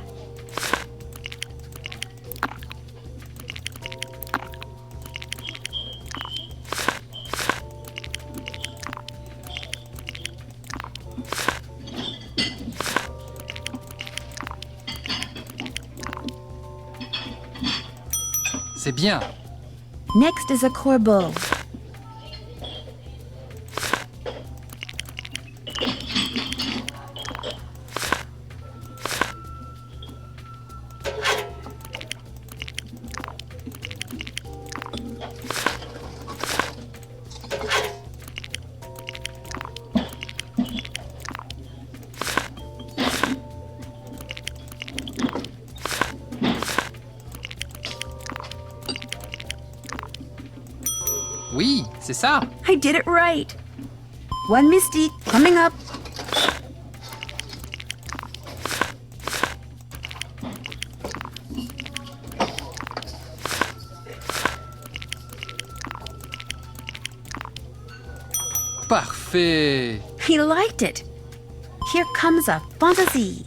C'est bien. Next is a corbeau. Oui, c'est ça. I did it right. One mystique coming up. Parfait. He liked it. Here comes a fantasy.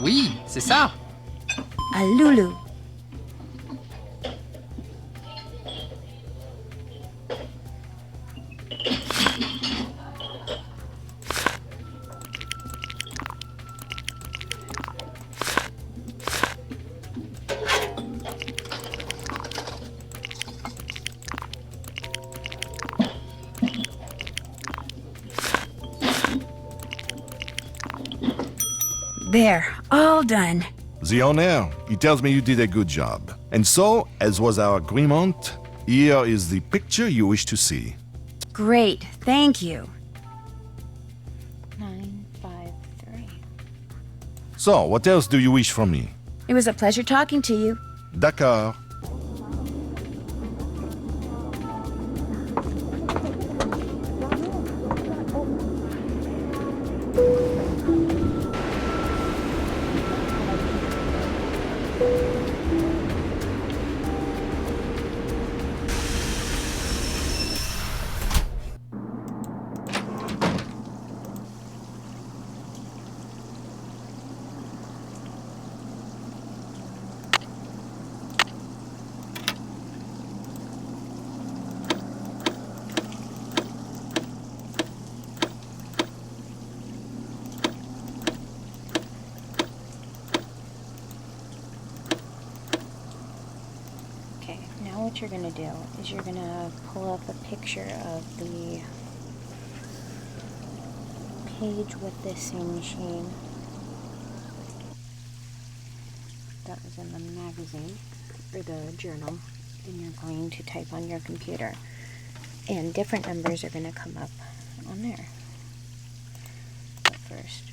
Oui, c'est ça. A Lulu. There, all done. The owner, he tells me you did a good job. And so, as was our agreement, here is the picture you wish to see. Great, thank you. 953. So, what else do you wish from me? It was a pleasure talking to you. D'accord. Okay, now what you're gonna do is you're gonna pull up a picture of the page with the sewing machine that was in the magazine or the journal, and you're going to type on your computer, and different numbers are going to come up on there. But first,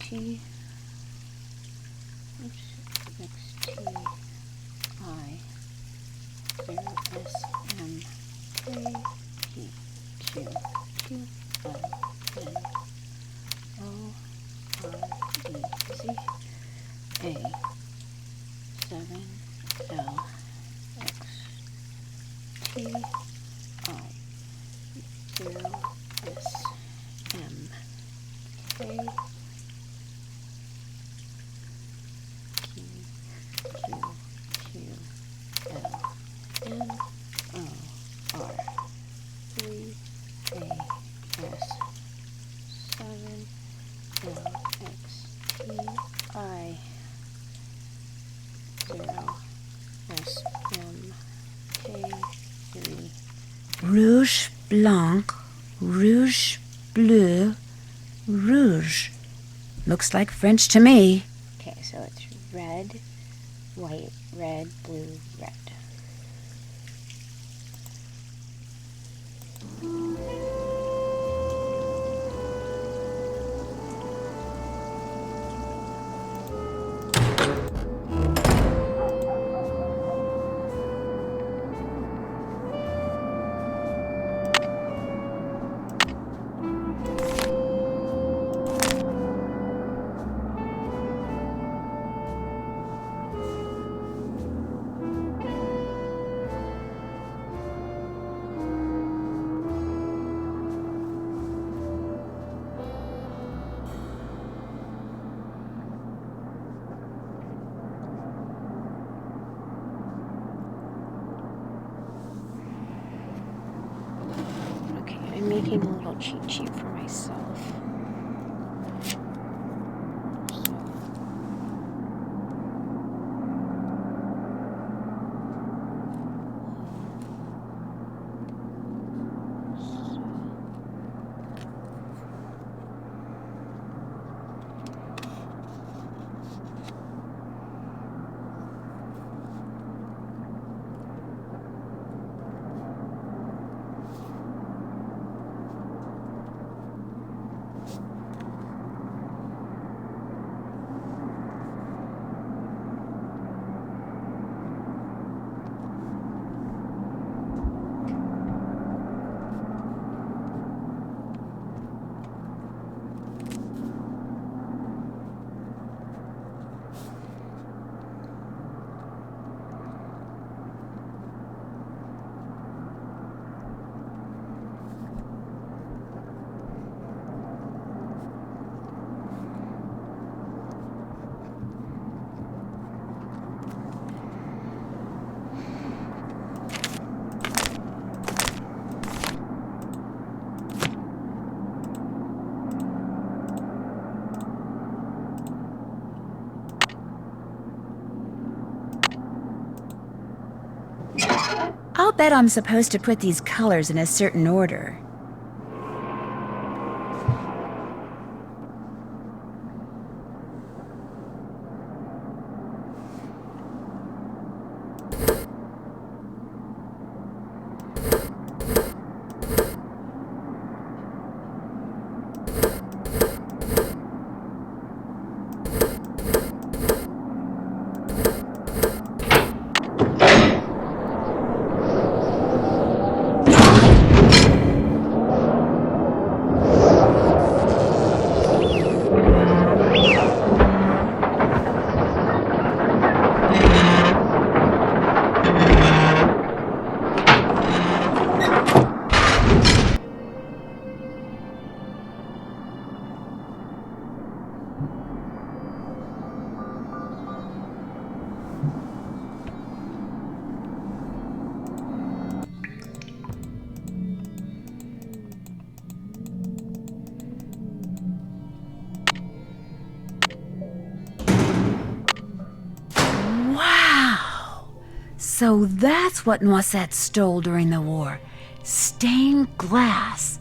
T, oops, next T, I, 0, S, M, 7L X T I 0 S M K Q Q L N O R 3 A S 7 L X T I 0 S M K 3 Rouge blanc, rouge bleu, rouge. Looks like French to me. Okay, so it's red, white, red, blue, red. I'm making a little cheat sheet for myself. I'll bet I'm supposed to put these colors in a certain order. So that's what Noisette stole during the war. Stained glass.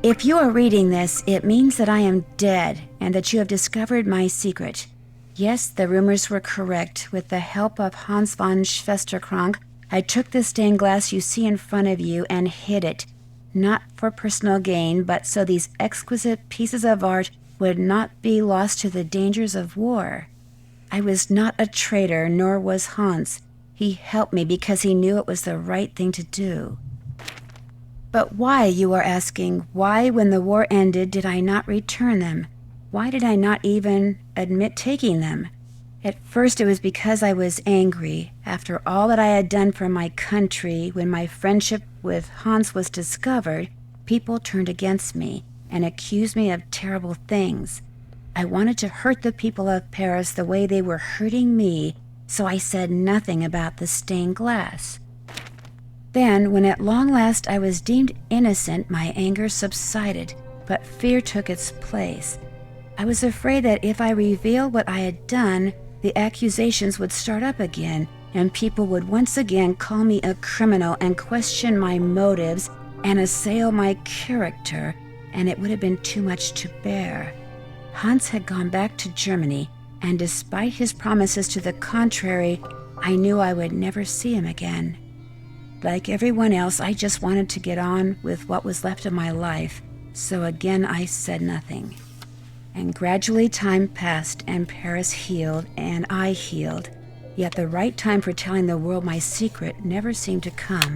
If you are reading this, it means that I am dead and that you have discovered my secret. Yes, the rumors were correct. With the help of Hans von Schwesterkrank, I took the stained glass you see in front of you and hid it. not for personal gain, but so these exquisite pieces of art would not be lost to the dangers of war. I was not a traitor, nor was Hans. He helped me because he knew it was the right thing to do. But why, you are asking, why, when the war ended, did I not return them? Why did I not even admit taking them? At first it was because I was angry. After all that I had done for my country, when my friendship with Hans was discovered, people turned against me and accused me of terrible things. I wanted to hurt the people of Paris the way they were hurting me, so I said nothing about the stained glass. Then, when at long last I was deemed innocent, my anger subsided, but fear took its place. I was afraid that if I revealed what I had done, the accusations would start up again, and people would once again call me a criminal and question my motives and assail my character, and it would have been too much to bear. Hans had gone back to Germany, and despite his promises to the contrary, I knew I would never see him again. Like everyone else, I just wanted to get on with what was left of my life, so again I said nothing. And gradually time passed, and Paris healed, and I healed. Yet the right time for telling the world my secret never seemed to come.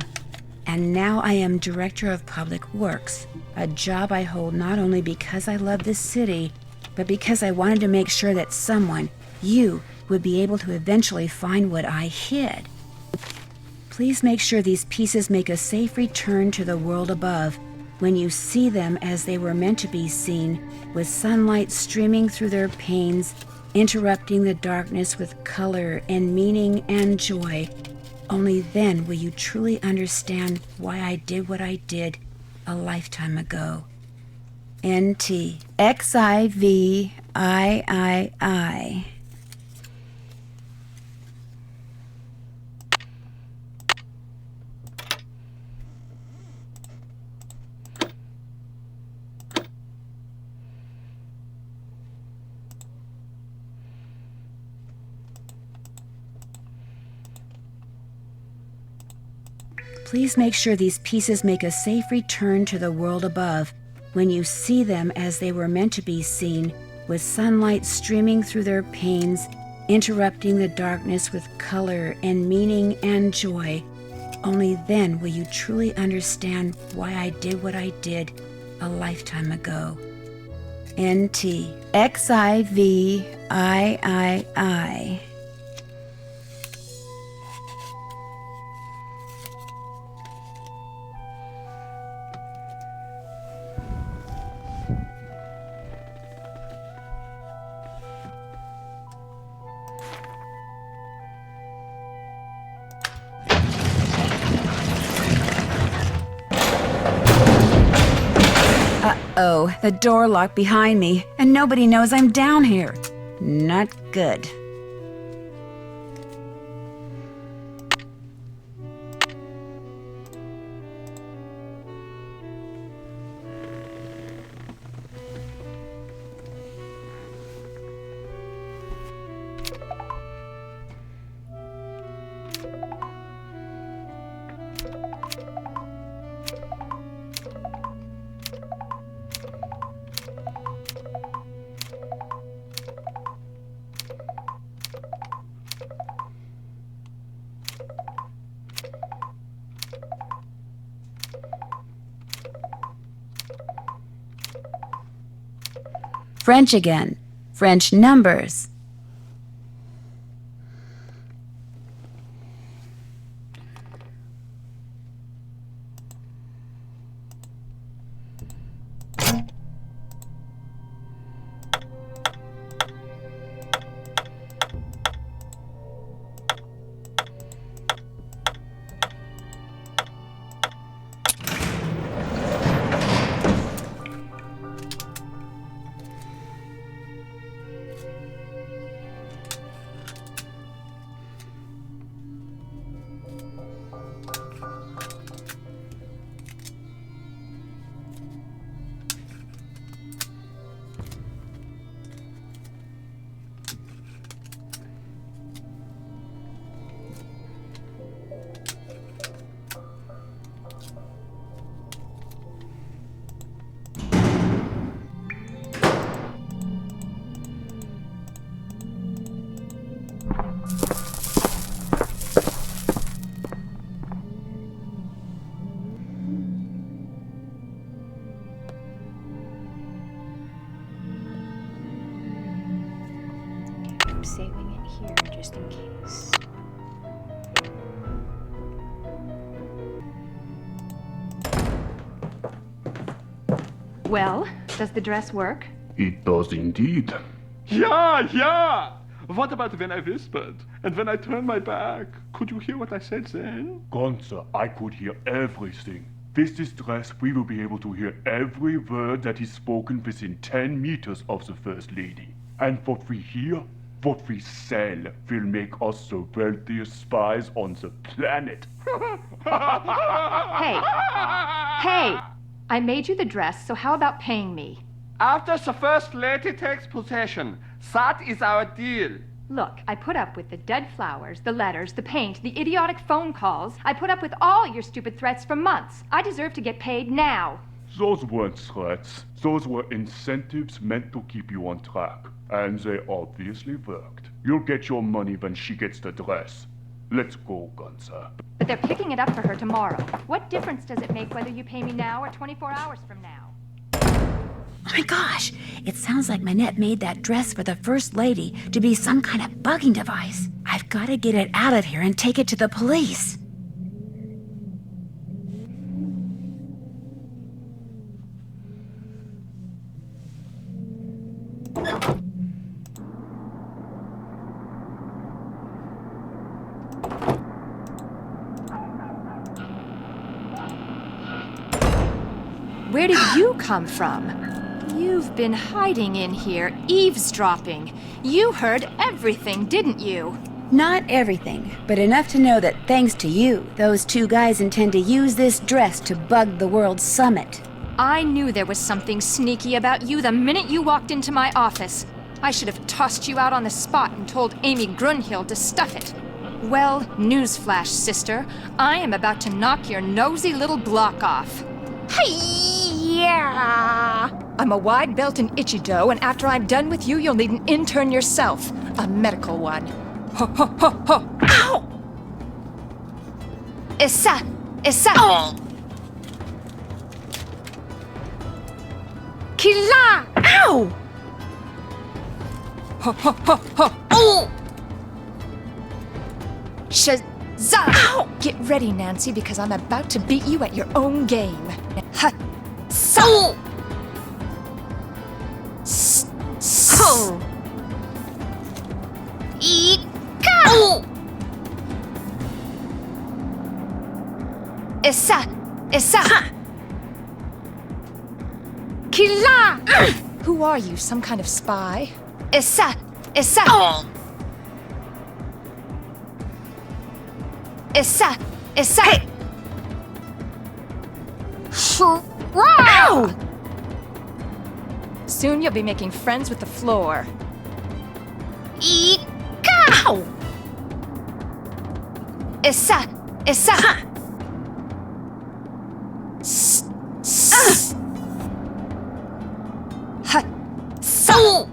And now I am Director of Public Works, a job I hold not only because I love this city, but because I wanted to make sure that someone, you, would be able to eventually find what I hid. Please make sure these pieces make a safe return to the world above, when you see them as they were meant to be seen, with sunlight streaming through their panes, interrupting the darkness with color and meaning and joy. Only then will you truly understand why I did what I did a lifetime ago. N.T. Xivii. Please make sure these pieces make a safe return to the world above, when you see them as they were meant to be seen, with sunlight streaming through their panes, interrupting the darkness with color and meaning and joy. Only then will you truly understand why I did what I did a lifetime ago. N.T. Xivii. Uh-oh, the door locked behind me, and nobody knows I'm down here. Not good. French again. French numbers. I'm saving it here just in case. Well, does the dress work? It does indeed. Yeah! What about when I whispered? And when I turned my back? Could you hear what I said then? Gunther, I could hear everything. With this dress, we will be able to hear every word that is spoken within 10 meters of the First Lady. And what we hear, what we sell, will make us the wealthiest spies on the planet. Hey! Hey! I made you the dress, so how about paying me? After the First Lady takes possession, that is our deal. Look, I put up with the dead flowers, the letters, the paint, the idiotic phone calls. I put up with all your stupid threats for months. I deserve to get paid now. Those weren't threats. Those were incentives meant to keep you on track. And they obviously worked. You'll get your money when she gets the dress. Let's go, Gunther. But they're picking it up for her tomorrow. What difference does it make whether you pay me now or 24 hours from now? Oh my gosh! It sounds like Manette made that dress for the First Lady to be some kind of bugging device. I've got to get it out of here and take it to the police. Where did you come from? You've been hiding in here, eavesdropping. You heard everything, didn't you? Not everything, but enough to know that thanks to you, those two guys intend to use this dress to bug the World Summit. I knew there was something sneaky about you the minute you walked into my office. I should have tossed you out on the spot and told Amy Grunhild to stuff it. Well, newsflash, sister. I am about to knock your nosy little block off. Hi-ya! I'm a wide belt in Ichido, and after I'm done with you, you'll need an intern yourself. A medical one. Ho ho ho ho! Ow! Issa! Oh. Killa! Ow! Ho ho ho ho! Oh! Shazza! Ow! Get ready, Nancy, because I'm about to beat you at your own game. Ha! So! So! Ika! Issa! Killa! Who are you, some kind of spy? Issa! Issa! Hey! Ow! Soon you'll be making friends with the floor. Ow! Issa! Ha! So!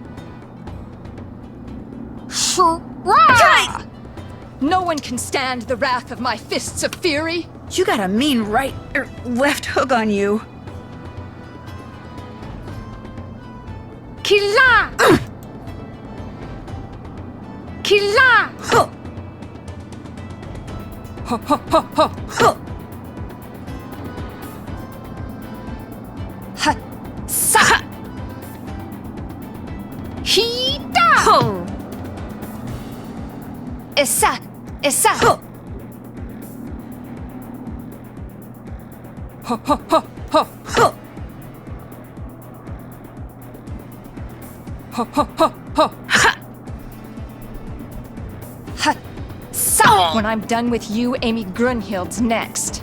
No one can stand the wrath of my fists of fury. You got a mean right or left hook on you. Killa! Killa! Ho! Ho ho ho ho! Ho! Ha! Sa! Hita! Ho! Issa! Ho! Ho ho ho ho! Ho! Ho ho ho ho! Ha! Ha! Sa! When I'm done with you, Amy Grunhild's next.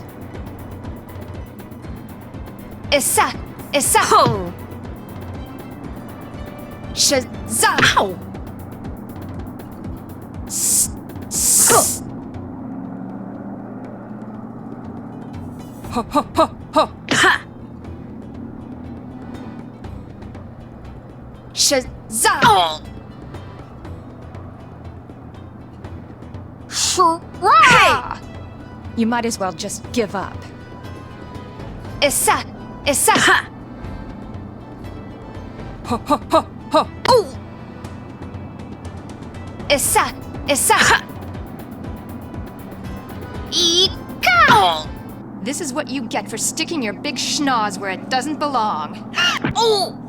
Issa! Ho! Shazza! Ow! Ho! Ho ho ho ho! Ha! Shazza! Hey! You might as well just give up. Issa! Ha! Ho ho ho ho! Ooh! Issa! Issa! Ika! This is what you get for sticking your big schnoz where it doesn't belong. Oh!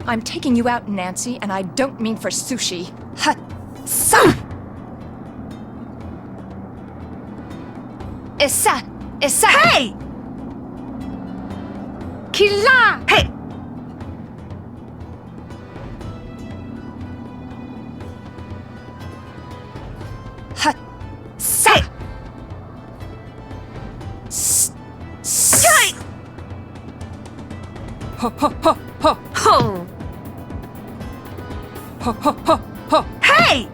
I'm taking you out, Nancy, and I don't mean for sushi. Ha! Sa! Issa! Issa! Hey! Kila! Hey! Ha! Sa! Hey! Say! Ho ho ho ho! Ho! Ho ho ho ho! Hey!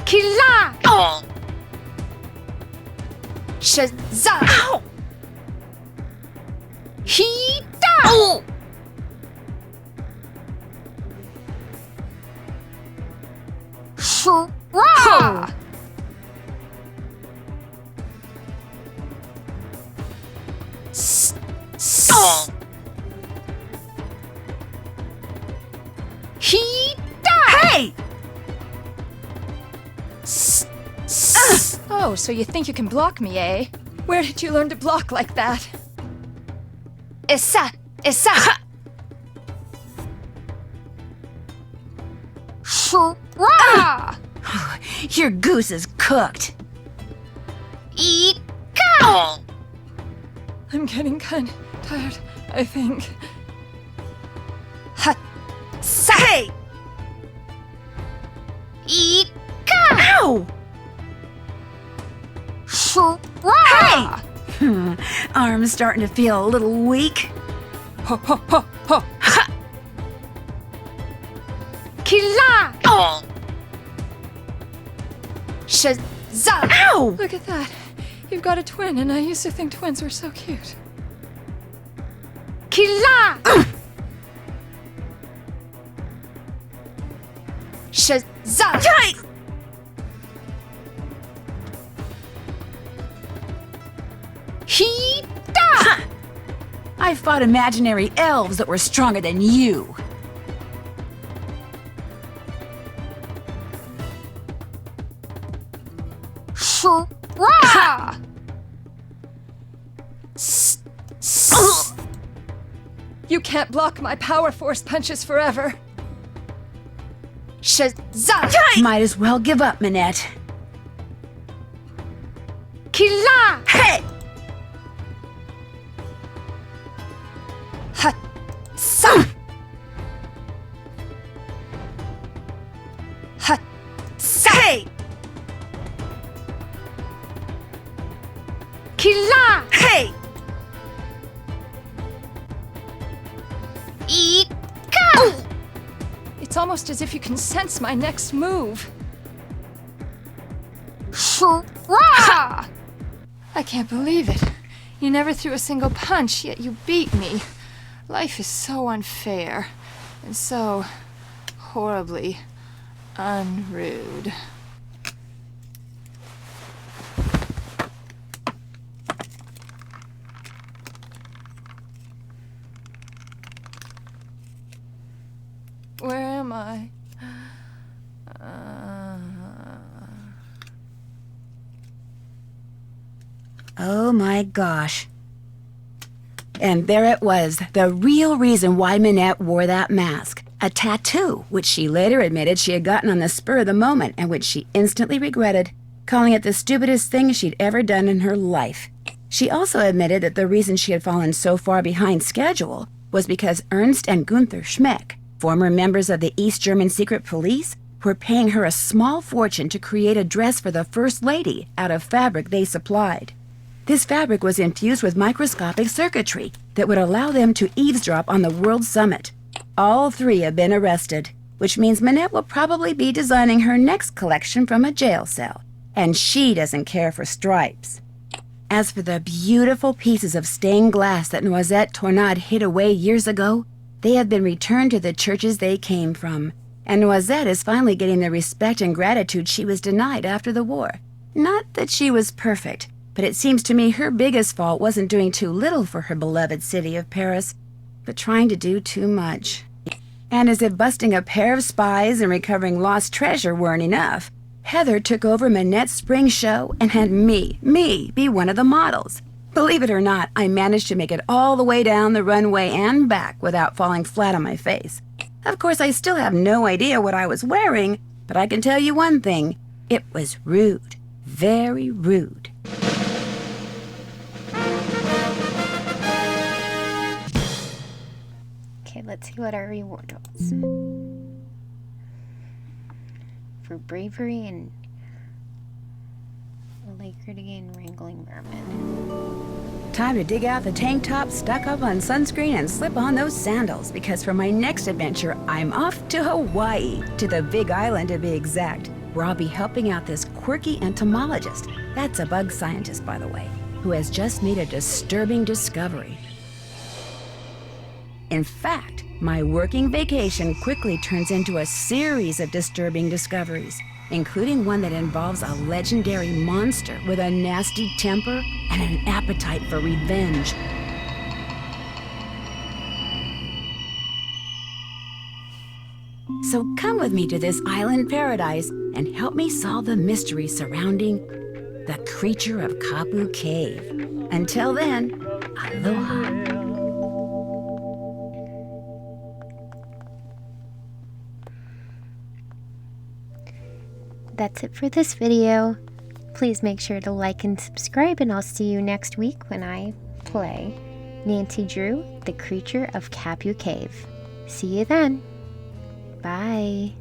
Kila! Oh! Shaza! Ow! Hita! Oh! Shura! Oh! Hita! Hey! Oh, so you think you can block me, eh? Where did you learn to block like that? Issa! Issa! Shura! Your goose is cooked. Ika! I'm getting kind of tired, I think. Ha! Hey! Ika! Ow! Shura! Hey! Arm's starting to feel a little weak. Ho ho ho ho! Ha! Kila! Oh! Shaza! Ow! Look at that. You've got a twin, and I used to think twins were so cute. Kila! Shaza! Yikes! Hita! I fought imaginary elves that were stronger than you. Shura! You can't block my power force punches forever. Shaza! Might as well give up, Minette. Kila! Hey! Ha! Sa! Ha! Sa! Hey! Kila! Hey! Ika! It's almost as if you can sense my next move. Shura! I can't believe it. You never threw a single punch, yet you beat me. Life is so unfair, and so horribly unrude. Where am I? Oh my gosh. And there it was, the real reason why Minette wore that mask. A tattoo, which she later admitted she had gotten on the spur of the moment and which she instantly regretted, calling it the stupidest thing she'd ever done in her life. She also admitted that the reason she had fallen so far behind schedule was because Ernst and Gunther Schmeck, former members of the East German secret police, were paying her a small fortune to create a dress for the First Lady out of fabric they supplied. This fabric was infused with microscopic circuitry that would allow them to eavesdrop on the World Summit. All three have been arrested, which means Minette will probably be designing her next collection from a jail cell, and she doesn't care for stripes. As for the beautiful pieces of stained glass that Noisette Tornade hid away years ago, they have been returned to the churches they came from, and Noisette is finally getting the respect and gratitude she was denied after the war. Not that she was perfect, But it seems to me her biggest fault wasn't doing too little for her beloved city of Paris, but trying to do too much. And as if busting a pair of spies and recovering lost treasure weren't enough, Heather took over Manette's spring show and had me, be one of the models. Believe it or not, I managed to make it all the way down the runway and back without falling flat on my face. Of course, I still have no idea what I was wearing, but I can tell you one thing. It was rude. Very rude. Okay, let's see what our reward was. For bravery and alacrity and wrangling vermin. Time to dig out the tank top, stock up on sunscreen, and slip on those sandals, because for my next adventure, I'm off to Hawaii, to the Big Island to be exact, where I'll be helping out this quirky entomologist, that's a bug scientist by the way, who has just made a disturbing discovery. In fact, my working vacation quickly turns into a series of disturbing discoveries, including one that involves a legendary monster with a nasty temper and an appetite for revenge. So come with me to this island paradise and help me solve the mystery surrounding the creature of Kapu Cave. Until then, aloha. That's it for this video. Please make sure to like and subscribe, and I'll see you next week when I play Nancy Drew, the Creature of Kapu Cave. See you then. Bye.